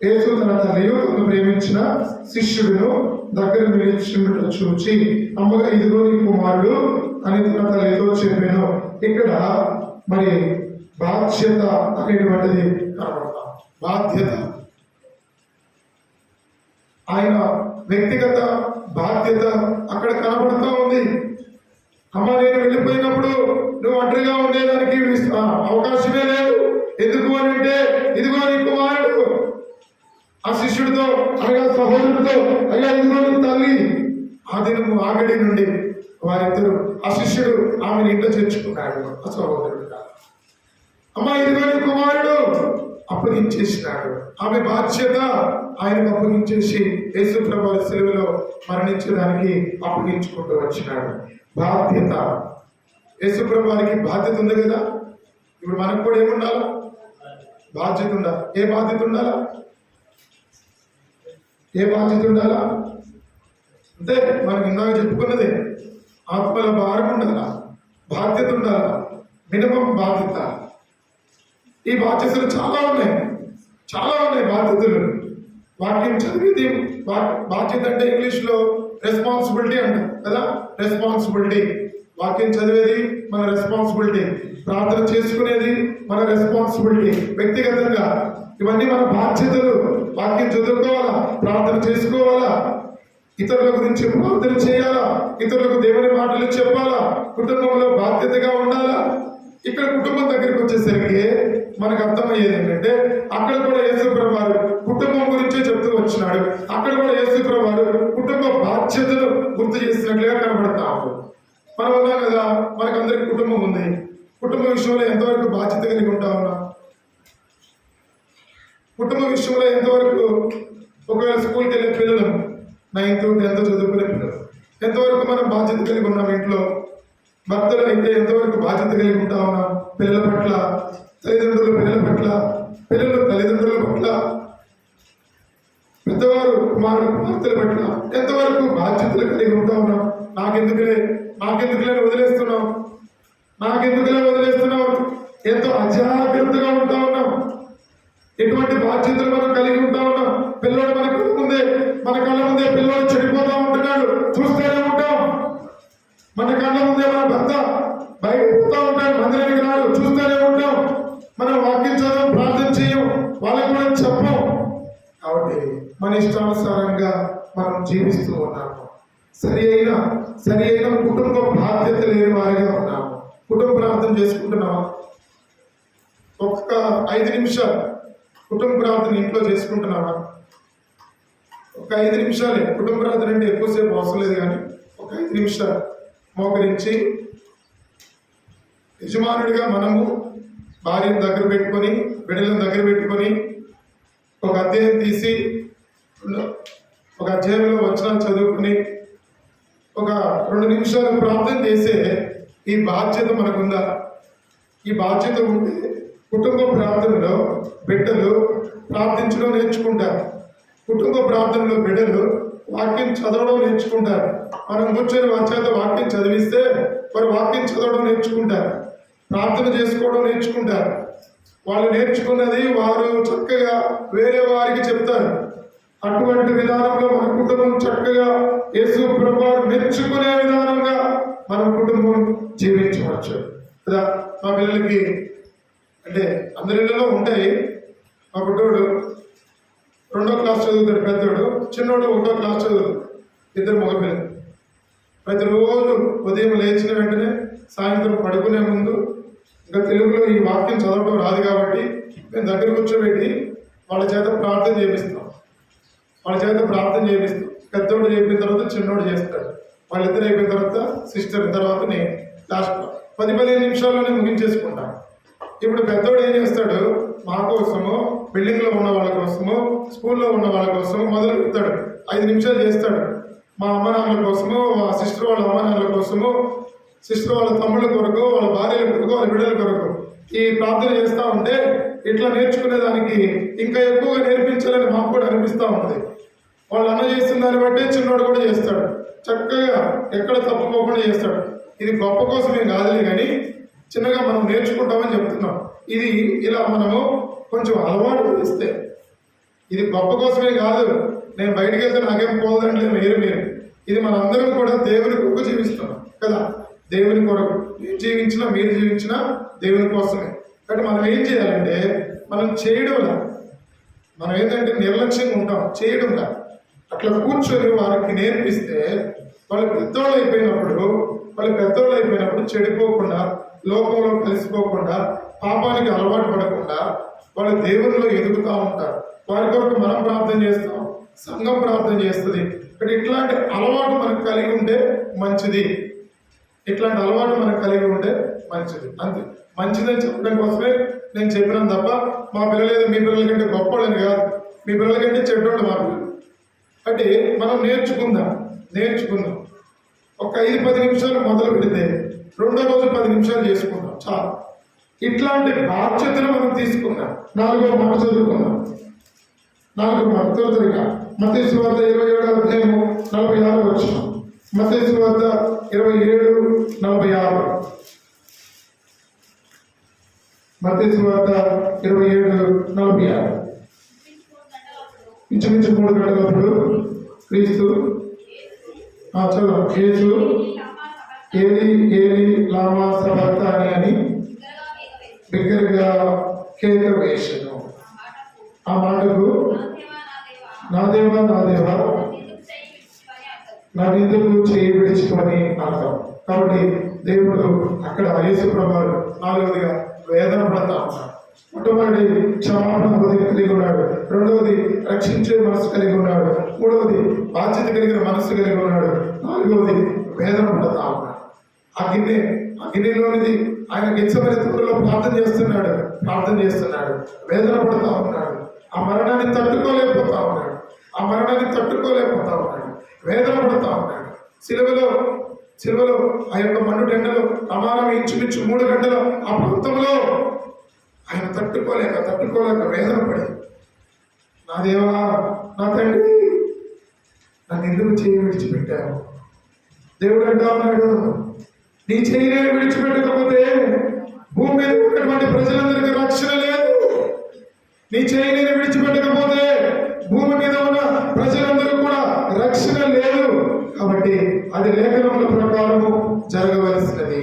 S1: యేసు తన తల్లియు తను ప్రేమించిన శిష్యుడును దగ్గర నిలిచిండు చూచి, అమ్మగా ఇదిగో నీ కుమారుడు అని తన తల్లితో చెప్పాను. ఇక్కడ మరి బాధ్యత అనేటువంటిది కనబడతాం. బాధ్యత, ఆయన వ్యక్తిగత బాధ్యత అక్కడ కనబడుతూ ఉంది. అమ్మ నేను వెళ్ళిపోయినప్పుడు నువ్వు ఒంటరిగా ఉండేదానికి అవకాశమే లేదు. ఎందుకు అని అంటే ఇదిగో నీ కుమారుడు ఆ శిష్యుడితో అనగా సహోదరుడితో, అయ్యా ఇదిగో నీ తల్లి. ఆ దినము ఆగడి నుండి వారిద్దరు, ఆ శిష్యుడు ఆమెను ఇంట్లో చేర్చుకున్నాడు, ఆ సహోదరుడు కాదు. అమ్మ ఇదిగో నీ కుమారుడు అప్పగించేసినాడు. ఆమె బాధ్యత ఆయనకు అప్పగించేసి యేసు ప్రభువు శిలువలో మరణించడానికి అప్పగించుకుంటూ వచ్చినాడు. బాధ్యత, యేసు ప్రభువుకి బాధ్యత ఉంది కదా. ఇప్పుడు మనకు కూడా ఏముండాలా? బాధ్యత ఉండాలి. ఏ బాధ్యత ఉండాలా? ఏ బాధ్యత ఉండాలా? అంటే మనం ఇందాక చెప్పుకున్నది ఆత్మల భారం ఉండాలా, బాధ్యత ఉండాలా, మినిమం బాధ్యత. ఈ బాధ్యతలు చాలా ఉన్నాయి బాధ్యతలు. వాక్యం చదివేది బాధ్యత అంటే ఇంగ్లీష్లో రెస్పాన్సిబిలిటీ అంటాం కదా. రెస్పాన్సిబిలిటీ, వాక్యం చదివేది మన రెస్పాన్సిబిలిటీ, ప్రార్థన చేసుకునేది మన రెస్పాన్సిబిలిటీ. వ్యక్తిగతంగా ఇవన్నీ మన బాధ్యతలు. వాక్యం చదువుకోవాలా, ప్రార్థన చేసుకోవాలా, ఇతరుల గురించి ప్రార్థన చేయాలా, ఇతరులకు దేవుని మాటలు చెప్పాలా, కుటుంబంలో బాధ్యతగా ఉండాలా. ఇక్కడ కుటుంబం దగ్గరికి వచ్చేసరికి మనకు అర్థమయ్యేది ఏంటంటే అక్కడ కూడా యేసు ప్రభువు కుటుంబం గురించే చెప్తూ వచ్చినాడు. అక్కడ కూడా యేసు ప్రభువు కుటుంబ బాధ్యతలు గుర్తు చేసినట్లుగా కనబడతా ఉంది. మనం ఉన్నాం కదా, మనకందరికి కుటుంబం ఉంది. కుటుంబ విషయంలో ఎంతవరకు బాధ్యత కలిగి ఉంటా ఉన్నా? కుటుంబ విషయంలో ఎంతవరకు, ఒకవేళ స్కూల్కి వెళ్ళే పిల్లలు, 9th 10th చదువుకునే పిల్లలు, ఎంతవరకు మనం బాధ్యత కలిగి ఉన్నాం ఇంట్లో? భర్తలు అయితే ఎంతవరకు బాధ్యత కలిగి ఉంటా ఉన్నాం పిల్లల పట్ల, తల్లిదండ్రులు పిల్లల పట్ల, పిల్లలు తల్లిదండ్రుల పట్ల, పెద్దవారు కుమారుడు కుమార్తెల పట్ల ఎంతవరకు బాధ్యతలు కలిగి ఉంటా ఉన్నాం. నాకెందుకులే వదిలేస్తున్నాం, ఎంతో అజాగ్రత్తగా ఉంటా ఉన్నాం. ఎటువంటి బాధ్యతలు మనం కలిగి ఉంటా ఉన్నాం. పిల్లోడు మన కళ్ళ ముందే పిల్లోడు చెడిపోతా ఉంటున్నాడు, చూస్తూనే ఉంటాం. మన కళ్ళ ముందే మన భర్త బయటకు పోతా ఉంటాడు, మందిరానికి రాడు, చూస్తూనే ఉంటాం. మనం వాక్యం చదవం, ప్రార్థన చేయం, వాళ్ళకి కూడా చెప్పం. కాబట్టి మన ఇష్టానుసారంగా మనం జీవిస్తూ ఉన్నాము. సరి అయిన కుటుంబ బాధ్యత లేని వారిగా ఉన్నాము. కుటుంబ ప్రార్థన చేసుకుంటున్నామా? ఒక్క 5 నిమిషాలు కుటుంబ ప్రార్థన ఇంట్లో చేసుకుంటున్నామా? ఒక 5 నిమిషాలే. కుటుంబ ప్రార్థన అంటే ఎక్కువసేపు అవసరం లేదు, కానీ ఒక 5 నిమిషాలు మోకరించి యజమానుడిగా మనము భార్యను దగ్గర పెట్టుకొని, బిడ్డలను దగ్గర పెట్టుకొని, ఒక అధ్యాయం తీసి, ఒక అధ్యాయంలో వచనాలు చదువుకుని, ఒక 2 నిమిషాలు ప్రార్థన చేసే ఈ బాధ్యత మనకుందా? ఈ బాధ్యత ఉంటే కుటుంబ ప్రార్థనలో బిడ్డలు ప్రార్థించడం నేర్చుకుంటారు. కుటుంబ ప్రార్థనలో బిడ్డలు వాక్యం చదవడం నేర్చుకుంటారు. మనం కూర్చొని వారి చేత వాక్యం చదివిస్తే వారు వాక్యం చదవడం నేర్చుకుంటారు, ప్రార్థన చేసుకోవడం నేర్చుకుంటారు. వాళ్ళు నేర్చుకున్నది వారు చక్కగా వేరే వారికి చెప్తారు. అటువంటి విధానంలో మన కుటుంబం చక్కగా యేసు ప్రభువు మెచ్చుకునే విధానంగా మన కుటుంబం జీవించవచ్చు కదా. మా పిల్లలకి అంటే అందరిలో ఉంటాయి. మా బుడ్డోడు 2వ క్లాస్ చదువుతాడు, పెద్దోడు. చిన్నోడు 1వ క్లాస్ చదువుతాడు. 2 మగపిల్లలు. ప్రతిరోజు ఉదయం లేచిన వెంటనే సాయంత్రం పడుకునే ముందు ఇంకా తెలుగులో ఈ వాక్యం చదవడం రాదు కాబట్టి మేము దగ్గర కూర్చోబెట్టి వాళ్ళ చేత ప్రార్థన చేపిస్తాం. పెద్దోడు చేపిన తర్వాత చిన్నోడు చేస్తాడు. వాళ్ళిద్దరు అయిపోయిన తర్వాత సిస్టర్, తర్వాత నేను లాస్ట్ 10-15 నిమిషాల్లోనే ముగించేసుకుంటాను. ఇప్పుడు పెద్దోడు ఏం చేస్తాడు? మా కోసము, బిల్డింగ్లో ఉన్న వాళ్ళ కోసము, స్కూల్లో ఉన్న వాళ్ళ కోసము మొదలు పెడతాడు. 5 నిమిషాలు చేస్తాడు. మా అమ్మ నాన్నల కోసము, మా సిస్టర్ వాళ్ళ అమ్మ నాన్నల కోసము, సిస్టర్ వాళ్ళ తమ్ముళ్ళ కొరకు, వాళ్ళ భార్యల కొరకు, వాళ్ళ బిడ్డల కొరకు ఈ ప్రార్థన చేస్తూ ఉంటే ఇట్లా నేర్చుకునేదానికి ఇంకా ఎక్కువగా నేర్పించాలని మాకు కూడా అనిపిస్తూ ఉంటుంది. వాళ్ళు అన్న చేస్తున్న దాన్ని బట్టే చిన్నోడు కూడా చేస్తాడు. చక్కగా ఎక్కడ తప్పుకోకుండా చేస్తాడు. ఇది గొప్ప కోసమే కాదులే, కానీ చిన్నగా మనం నేర్చుకుంటామని చెప్తున్నాం. ఇది ఇలా మనము కొంచెం అలవాటు చేస్తే, ఇది గొప్ప కోసమే కాదు, నేను బయటికి వెళ్తే నాకేం పోదంటే మీరు ఇది మన అందరం కూడా దేవుని కొరకు జీవిస్తున్నాం కదా. దేవుని కొరకు నేను జీవించినా, మీరు జీవించినా దేవుని కోసమే. కాబట్టి మనం ఏం చేయాలంటే, మనం చేయడంలా, మనం ఏంటంటే నిర్లక్ష్యంగా ఉంటాం, చేయడంలా. అట్లా కూర్చొని వారికి నేర్పిస్తే వాళ్ళు పెద్దోళ్ళు అయిపోయినప్పుడు చెడిపోకుండా, లోకంలో కలిసిపోకుండా, పాపానికి అలవాటు పడకుండా వాళ్ళు దేవునిలో ఎదుగుతూ ఉంటారు. వారి కొరకు మనం ప్రార్థన చేస్తాం, సంఘం ప్రార్థన చేస్తుంది. ఇక్కడ ఇట్లాంటి అలవాటు మనకు కలిగి ఉంటే మంచిది. అంతే. మంచిదని చెప్పడం కోసమే నేను చెప్పినాను తప్ప మా పిల్లలు మీ పిల్లల కంటే గొప్పవాళ్ళని కాదు, మీ పిల్లల కంటే చెడ్డోళ్ళు మా పిల్లలు. అంటే మనం నేర్చుకుందాం. ఒక 5-10 నిమిషాలు మొదలు పెడితే 2వ రోజు 10 నిమిషాలు చేసుకుందాం చాలు. ఇట్లాంటి బాధ్యతను మనం తీసుకుందాం. 4వ మాట చదువుకుందాం. 4వ మాట తొలిగా మత్తయి సువార్త 27వ అధ్యాయము 46వ వచనం. మత్తయి సువార్త 27:46. మత్తయి సువార్త 27:46. ఇంచుమించు 3 గంటలప్పుడు క్రీస్తు యేసు ఏలి ఏలి లామా సబక్తాని అని బిగ్గరగా కేక వేసెను. ఆ మాటకు నా దేవా నన్నెందుకు చేయి విడిచుకొని అర్థం. కాబట్టి దేవుడు అక్కడ యేసు ప్రభువు 4వదిగా వేదన పడతా ఉన్నాడు. మొట్టమొదటి క్షమాపణ హృదయం కలిగి ఉన్నాడు. 2వది రక్షించే మనసు కలిగి ఉన్నాడు. 3వది బాధ్యత కలిగిన మనసు కలిగి ఉన్నాడు. 4వది వేదన పడతా ఉన్నాడు. ఆ గిన్నెలోనిది ఆయన గెచ్చమని తొట్టులో ప్రార్థన చేస్తున్నాడు. వేదన పడతా ఉన్నాడు. ఆ మరణాన్ని తట్టుకోలేకపోతా ఉన్నాడు. వేదన పడతా ఉన్నాడు. సిలువలో ఆ యొక్క మండు టెండలో ప్రమాణం ఇంచుమించు 3 గంటలు ఆ ప్రాంతంలో ఆయన తట్టుకోలేక వేదన పడి, నా దేవా, నా తండ్రి, నన్ను ఎందుకు చేయి విడిచిపెట్టావు? దేవుడు అంటా ఉన్నాడు, నీ చేయి నేను విడిచిపెట్టకపోతే భూమి మీద ఉన్నటువంటి ప్రజలందరికీ రక్షణ లేదు. నీ చేయి నేను విడిచిపెట్టకపోతే భూమి మీద ఉన్న ప్రజలందరూ కూడా రక్షణ లేదు. కాబట్టి అది లేఖనముల ప్రకారము జరగవలసినది.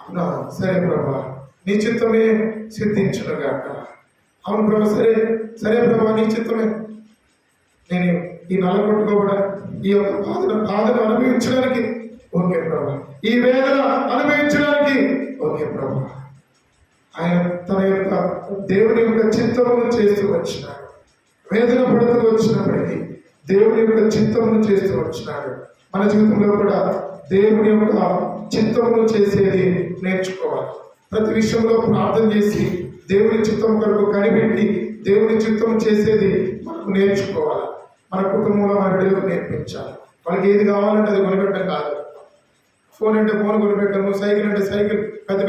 S1: అవునా? సరే ప్రభా, నీ చిత్తమే సిద్ధించునుగాక. అవును ప్రభా, సరే ప్రభా, నీ చిత్తమే. నేను ఈ నల్లగొట్టుకోవడం, ఈ యొక్క బాధను అనుభవించడానికి ఓకే ప్రభా, ఈ వేదన అనుభవించడానికి ఓకే ప్రభా. ఆయన తన యొక్క దేవుని యొక్క చిత్తమును చేస్తూ వచ్చినాడు. వేదన పడుతూ వచ్చినప్పటికీ దేవుని యొక్క చిత్తమును చేస్తూ వచ్చినాడు. మన జీవితంలో కూడా దేవుని యొక్క చిత్తమును చేసేది నేర్చుకోవాలి. ప్రతి విషయంలో ప్రార్థన చేసి దేవుని చిత్తం కొరకు కనిపెట్టి దేవుని చిత్తం చేసేది మనకు నేర్చుకోవాలి. మన కుటుంబంలో మన బిడ్డలకు నేర్పించాలి. వాళ్ళకి ఏది కావాలంటే అది కొనిపెట్టడం కాదు. ఫోన్ అంటే ఫోన్ కొనిపెట్టము, సైకిల్ అంటే సైకిల్, పెద్ద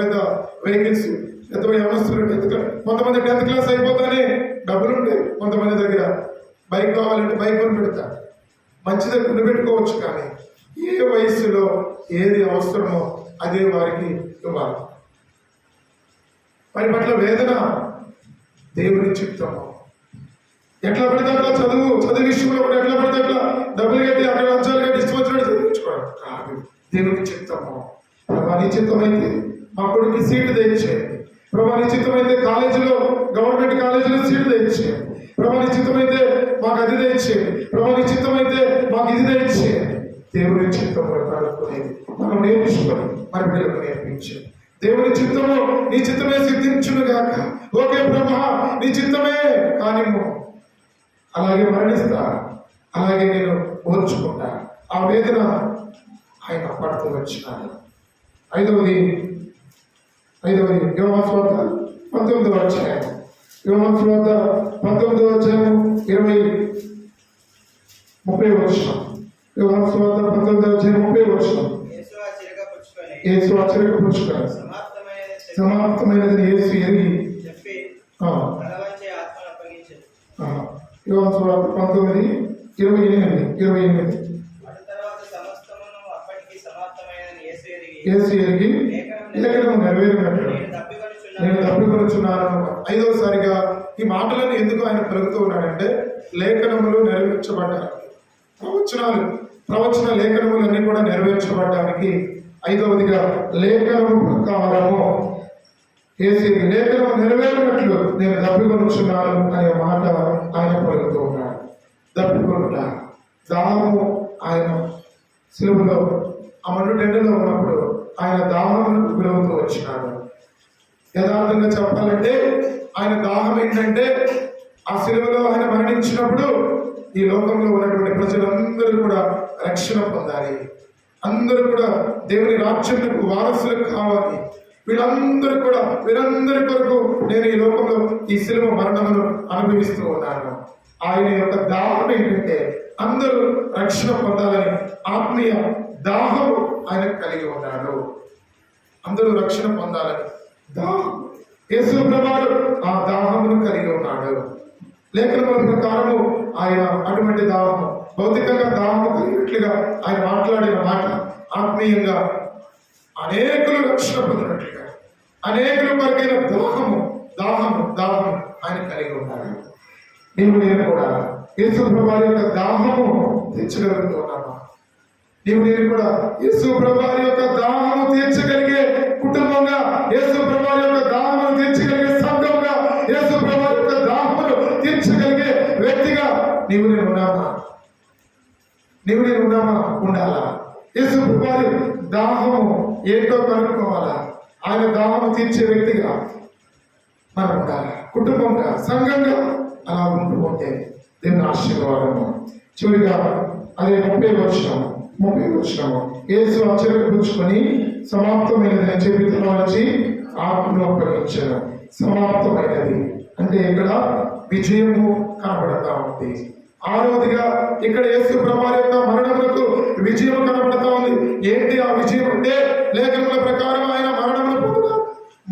S1: వెహికల్స్, పెద్ద వ్యవస్థలు. కొంతమంది 10th క్లాస్ అయిపోతానే డబ్బులు ఉంటాయి. కొంతమంది దగ్గర బైక్ కావాలంటే బైక్ కొనిపెడతారు. మంచిది కొనిపెట్టుకోవచ్చు, కానీ ఏ వయసులో ఏది అవసరమో అదే వారికి ఇవ్వాలి. వారి పట్ల వేదన దేవుని చిత్తము. ఎట్లా పడితే అట్లా చదువు విషయంలో కూడా ఎట్లా పడితే అట్లా డబ్బులు కట్టి అక్కడ లంచాలు కట్టి ఇష్టం వచ్చినట్టు చదివించుకోవడం కాదు. దేవుని చిత్తము. ప్రభా, నీ చిత్తం అయితే మా కొడుకు సీటు తెచ్చేయండి. ప్రభా, నీ చిత్తం అయితే కాలేజీలో, గవర్నమెంట్ కాలేజీలో సీటు తెచ్చేయండి. ప్రభా, నీ చిత్తం అయితే మాకు అది తెచ్చేయండి. ప్రభా, నీ చిత్తం అయితే మాకు ఇది తెచ్చేయండి. దేవుని చిత్తము కలుపుకునేది మనం నేర్చుకొని మన బిడ్డలకు నేర్పించండి. దేవుని చిత్తము, నీ చిత్తమే సిద్ధించునుగాక. ఓకే బ్రహ్మ, నీ చిత్తమే కానిమ్ము. అలాగే మరణిస్తా, అలాగే నేను ఓర్చుకుంటా. ఆ వేదన ఆయన పడుతూ వచ్చినాడు. ఐదవది యోహాను సువార్త 19వ అధ్యాయం. యోహాను సువార్త 19వ అధ్యాయం 20-30 వచనం. యోహాను సువార్త 19వ అధ్యాయం 30 వచనం. యేసు ఆశ్చర్యపుచ్చుకొని సమాప్తమైనది యేసు ఎరిగి యోహాను సువార్త 19:28. యేసు ఎరిగి లేఖనము నెరవేరినట్లు నేను తప్పికొనుచున్నాను. 5వసారిగా ఈ మాటలను ఎందుకు ఆయన పలుకుతూ ఉన్నాడంటే, లేఖనములు నెరవేర్చబడ్డారు. ప్రవచన లేఖనములన్నీ కూడా నెరవేర్చబడ్డానికి 5వదిగా లేఖనము ప్రకారము యేసు లేఖనము నెరవేరినట్లు నేను తప్పికొనుచున్నాను అనే మాట ఆయన పలుకుతూ ఉన్నాడు. తప్పికొనుట దాహము. ఆయన సిలువలో ఆ మండు టెండలో ఉన్నప్పుడు ఆయన దాహమును గురవుతూ వచ్చినాడు. యథార్థంగా చెప్పాలంటే ఆయన దాహం ఏంటంటే, ఆ సిలువలో ఆయన మరణించినప్పుడు ఈ లోకంలో ఉన్నటువంటి ప్రజలందరూ కూడా రక్షణ పొందాలి. అందరూ కూడా దేవుని రాజ్యములకు వారసులకు కావాలి. వీరందరి కొరకు నేను ఈ లోకంలో ఈ సిలువ మరణమును అనుభవిస్తూ ఉన్నాను. ఆయన యొక్క దాహం ఏంటంటే అందరూ రక్షణ పొందాలని ఆత్మీయ దాహము ఆయన కలిగి ఉన్నాడు. అందరూ రక్షణ పొందాలని దాహం. యేసు ప్రభువు ఆ దాహమును కలిగి ఉన్నాడు. లేఖనముల ప్రకారము ఆయన అటువంటి దాహము, భౌతికంగా దాహము కలిగినట్లుగా ఆయన మాట్లాడిన మాట ఆత్మీయంగా అనేకులు రక్షణ పొందినట్లుగా అనేకుల కొరకైన దాహము ఆయన కలిగి ఉన్నాడు. నేను కూడా యేసు ప్రభువు యొక్క దాహము తెచ్చగలుగుతూ ఉన్నాను. నేను కూడా యేసు ప్రభువు యొక్క దాహము తీర్చగలిగే కుటుంబంగా, యేసు ప్రభువు యొక్క దాహమును తీర్చగలిగే సంఘంగా, యేసు ప్రభువు యొక్క దాహమును తీర్చగలిగే వ్యక్తిగా నేను ఉన్నామా? ఉండాలా? యేసు ప్రభువు దాహము ఏంటో కనుక్కోవాలా? ఆయన దాహము తీర్చే వ్యక్తిగా మనం ఉండాలి. కుటుంబంగా, సంఘంగా అలా ఉంటూ ఉంటే దేవుని ఆశీర్వాదము. చివరిగా అదే 30 వచనము. యేసు ఆశ్చర్యపుచ్చుకొని సమాప్తమైనది జీవితంలో వచ్చి ఆత్మను అప్పగించారు. సమాప్తమైనది అంటే ఇక్కడ విజయము కనబడతా ఉంది. ఆరవదిగా ఇక్కడ యేసు ప్రభువారి యొక్క మరణములకు విజయం కనబడతా ఉంది. ఏంటి ఆ విజయం అంటే, లేఖనముల ప్రకారం ఆయన మరణమును పొందడం,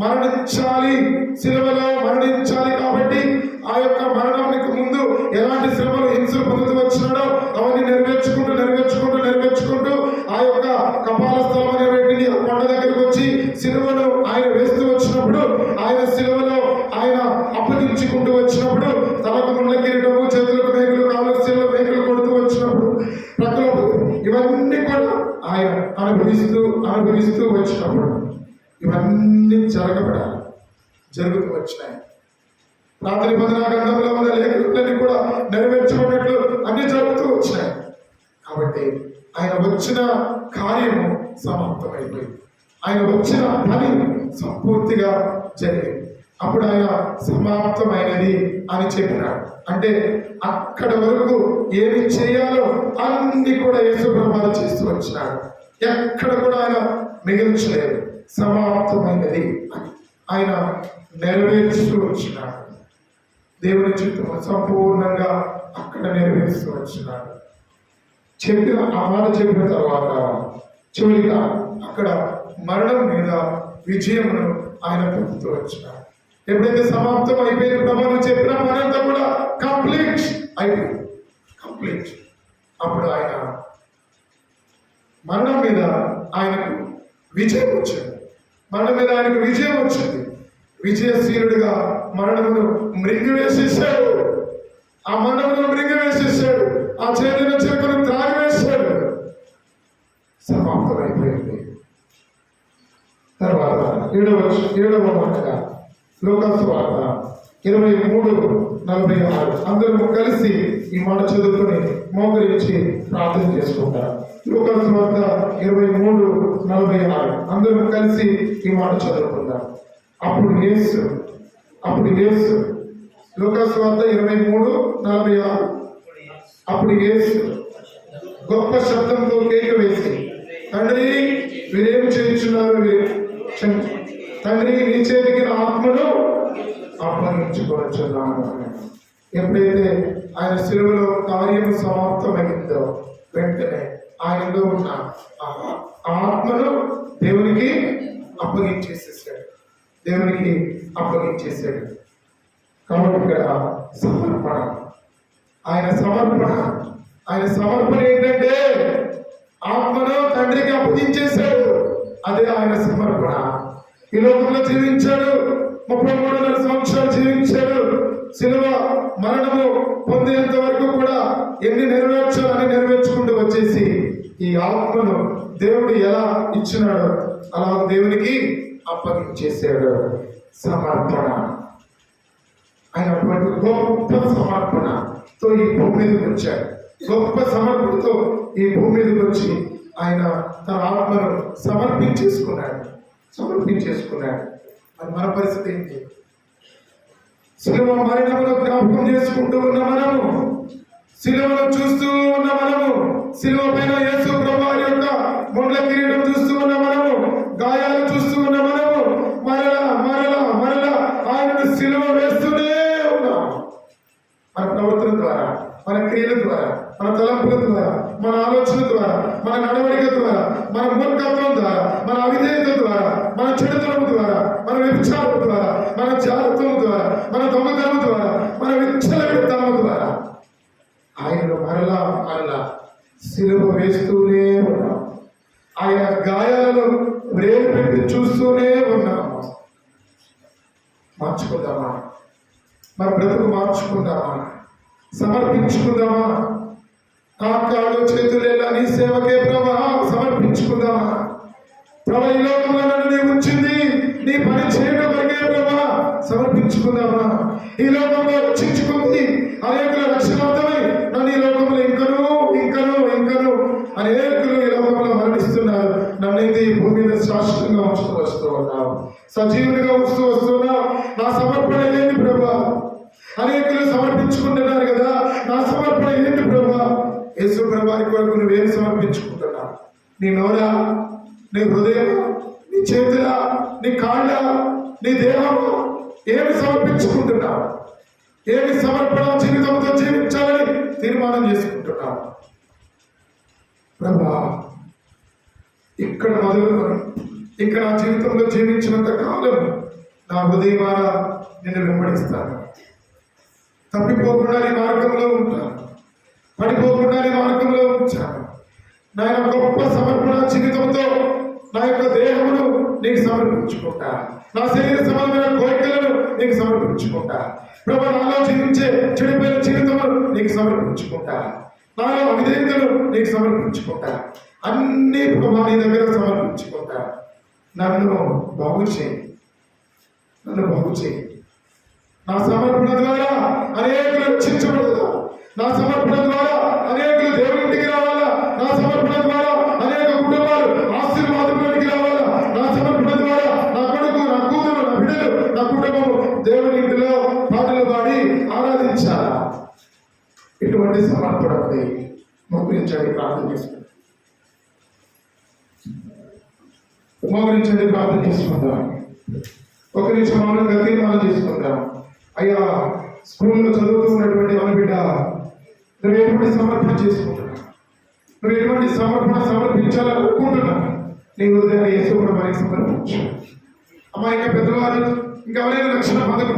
S1: మరణించాలి, శిలువలో మరణించాలి. కాబట్టి ఆ యొక్క మరణానికి ముందు ఎలాంటి శ్రమలు హింసలు పొందుతూ వచ్చినాడో అవన్నీ నెరవేర్చుకుంటూ ఆ యొక్క కపాల స్థలం అనేటువంటి కొండ దగ్గరకు వచ్చి శిలువను ఆయన వేస్తూ వచ్చినప్పుడు, ఆయన శిలువలో ఆయన అప్పగించుకుంటూ వచ్చినప్పుడు, తలకు ముళ్ళ కిరీటము, చేతులకు మేకులు, కాళ్ళకు శిలువ మేకులు కొడుతూ వచ్చినప్పుడు, ప్రక్కలో ఇవన్నీ కూడా ఆయన అనుభవిస్తూ వచ్చినప్పుడు ఇవన్నీ జరుగుతూ వచ్చినాయి. రాత్రి 16 గంటలలో ఉన్న లేఖలన్నీ కూడా నెరవేర్చబడినట్లు అన్ని జరుగుతూ వచ్చినాయి. కాబట్టి ఆయన వచ్చిన కార్యము సమాప్తమైపోయింది. ఆయన వచ్చిన పని సంపూర్తిగా జరిగింది. అప్పుడు ఆయన సమాప్తమైనది అని చెప్పినాడు. అంటే అక్కడ వరకు ఏమి చేయాలో అన్ని కూడా యేసు ప్రభువు చేస్తూ వచ్చినాడు. ఎక్కడ కూడా ఆయన మిగిల్చలేదు. సమాప్తమైనది అని ఆయన నెరవేరుస్తూ వచ్చినాడు. దేవుని చిత్తము సంపూర్ణంగా అక్కడ నెరవేరుస్తూ వచ్చినాడు. ఆ మాట చెప్పిన తర్వాత చివరిగా అక్కడ మరణం మీద విజయమును ఆయన పొందుతూ వచ్చినాడు. ఎప్పుడైతే సమాప్తం అయిపోయింది, ప్రభావం చెప్పిన పనంతా కూడా కంప్లీట్ అయిపోయింది. అప్పుడు ఆయన మరణం మీద ఆయనకు విజయం వచ్చింది. విజయశీలుడిగా మరణమును మృంగివేసేసాడు. ఆ చేతిన చెరుకును త్రాగివేశాడు. సమాప్తమైపోయింది. తర్వాత ఏడవ మాటగా లూకాసు వార్త 23:46 అందరూ కలిసి ఈ మాట చదువుకుని మోకరించి ప్రార్థన చేసుకుంటారు. లూకాసు వార్త 23:46 అందరూ కలిసి ఈ మాట చదువుకుంటారు. అప్పుడు యేసు లూకాసు వార్త 23:46 అప్పుడు యేసు గొప్ప శబ్దంతో కేక వేసి, తండ్రి వీరేం చేయించున్నారు, తండ్రి నీ చేతికి నా ఆత్మను అప్పగించుకొనుచున్నాను. ఎప్పుడైతే ఆయన శిలువలో కార్యము సమాప్తమైందో వెంటనే ఆయనలో ఉన్న ఆత్మను దేవునికి అప్పగించేసేసాడు. కాబట్టి ఇక్కడ ఆయన సమర్పణ ఏంటంటే ఆత్మను తండ్రికి అప్పగించేశాడు. అదే ఆయన సమర్పణ. ఈ లోకంలో జీవించాడు, 33 సంవత్సరాలు జీవించాడు. శిలువ మరణము పొందేంత వరకు కూడా ఎన్ని నెరవేర్చాలని నెరవేర్చుకుంటూ వచ్చేసి ఈ ఆత్మను దేవుడు ఎలా ఇచ్చినాడో అలా దేవునికి అప్పగించేశాడు. సమర్పణ. ఆయన గొప్ప సమర్పణతో ఈ భూమి మీదకి వచ్చాడు. గొప్ప సమర్పణతో ఈ భూమి మీదకి వచ్చి ఆయన తన ఆత్మను సమర్పించేసుకున్నాడు. మరి మన పరిస్థితి ఏంటి? శిలువ మరణమును జ్ఞాపకం చేసుకుంటూ ఉన్న మనము, శిలువను చూస్తూ ఉన్న మనము, శిలువ పైన యేసు ప్రభువారి యొక్క ముండ్ల కిరీటం చూస్తూ ఉన్న మనము, గాయాలు చూస్తూ ఉన్న మనము, మరలా ఆయనను శిలువ వేస్తూనే ఉన్నాము. మన ప్రవర్తన ద్వారా, మన క్రియల ద్వారా, మన తలంపుల ద్వారా, మన ఆలోచన ద్వారా, మన నడవడిక ద్వారా, మన మూర్ఖత్వం ద్వారా, మన అవిధేయత ద్వారా, మన చెడుతనం ద్వారా, మన వ్యభిచారం ద్వారా, మన జాగ్రత్తల ద్వారా, మన దొంగతనం ద్వారా, మన విచ్చలవిడితనం ద్వారా ఆయనను మరలా శిలువ వేస్తూనే ఉన్నాం. ఆయన గాయాలను వేలు పెట్టి చూస్తూనే ఉన్నాము. మార్చుకుందామా? మన బ్రతుకు మార్చుకుందామా? సమర్పించుకుందామా? కాళ్ళు చేతులేలా నీ సేవకే ప్రభా సమర్పించుకుందామా? ప్రభా ఈ లోకంలో నన్ను నీ ఉంచింది నీ పని చేయడం వరకే ప్రభా సమర్పించుకుందామా? ఈ లోకంలో రక్షించుకుంది అనేకుల రక్షణార్థమై నన్ను ఈ లోకంలో ఇంకనూ అనేకులు ఈ లోకంలో మరణిస్తున్నారు. నన్నైతే ఈ భూమి మీద శాశ్వతంగా ఉంచుతూ వస్తూ ఉన్నావు, సజీవునిగా ఉంచుతూ వస్తున్నావు. నా సమర్పణ ఏంటి ప్రభా? అనేకులు సమర్పించుకుంటున్నారు కదా, నా సమర్పణ ఏంటి ప్రభా? యేసు ప్రభువారి కొరకు నువ్వేం సమర్పించుకుంటున్నావు? నీ నోరా, నీ హృదయం, నీ చేతుల, నీ కాళ్ళ, నీ దేహము ఏమి సమర్పించుకుంటున్నావు? ఏమి సమర్పణ జీవితంతో జీవించాలని తీర్మానం చేసుకుంటున్నావు. ప్రభా, ఇక్కడ మొదలుకొని ఇంకా నా జీవితంలో జీవించినంత కాలం నా హృదయమాన నిన్ను వెంబడిస్తాను. తప్పిపోకుండా నీ మార్గంలో ఉంటాను, పడిపోకుండా నీ మార్గంలో ఉంచాను. నా గొప్ప సమర్పణ జీవితంతో నా యొక్క దేహమును నీకు సమర్పించుకుంటా, నా శరీర సంబంధమైన కోరికలను నీకు సమర్పించుకుంటా. ప్రభు, నాలో జీవించే చెడిపోయిన జీవితమును నీకు సమర్పించుకుంటా, నాలో అవిధేయతలు నీకు సమర్పించుకుంటా. అన్ని ప్రభు నీ దగ్గర సమర్పించుకుంటా. నన్ను బాగు చేయి, నన్ను బాగు చేయి. నా సమర్పణ ద్వారా అనేకులు రక్షించబడదు. నా సమర్పణ ద్వారా అనేకులు దేవుడింటికి రావాలా. నా సమర్పణ ద్వారా అనేక కుటుంబాలు ఆశీర్వాదంలోనికి రావాలా. నా సమర్పణ ద్వారా నా కొడుకు, నా కూతురు, నా బిడ్డలు, నా కుటుంబము దేవుని ఇంటిలో పాటలు పాడి ఆరాధించాలా. ఇటువంటి సమర్పణపై మోకరించండి, ప్రార్థన చేసుకుంటాం. మోకరించండి, ప్రార్థన చేసుకుందాం. ఒక నిమిషం మౌనంగా తీర్మానం చేసుకుందాం. అయ్యా, స్కూల్లో చదువుతూ ఉన్నటువంటి మన బిడ్డ, నువ్వు ఎటువంటి సమర్పణ చేసుకుంటున్నా, నువ్వు ఎటువంటి సమర్పించాలనుకుంటున్నా, నీ హృదయాన్ని యేసు ప్రభువుకి సమర్పించు. అమ్మా, ఇంకా పెద్దవారు ఇంకా ఎవరైనా రక్షణ పొందక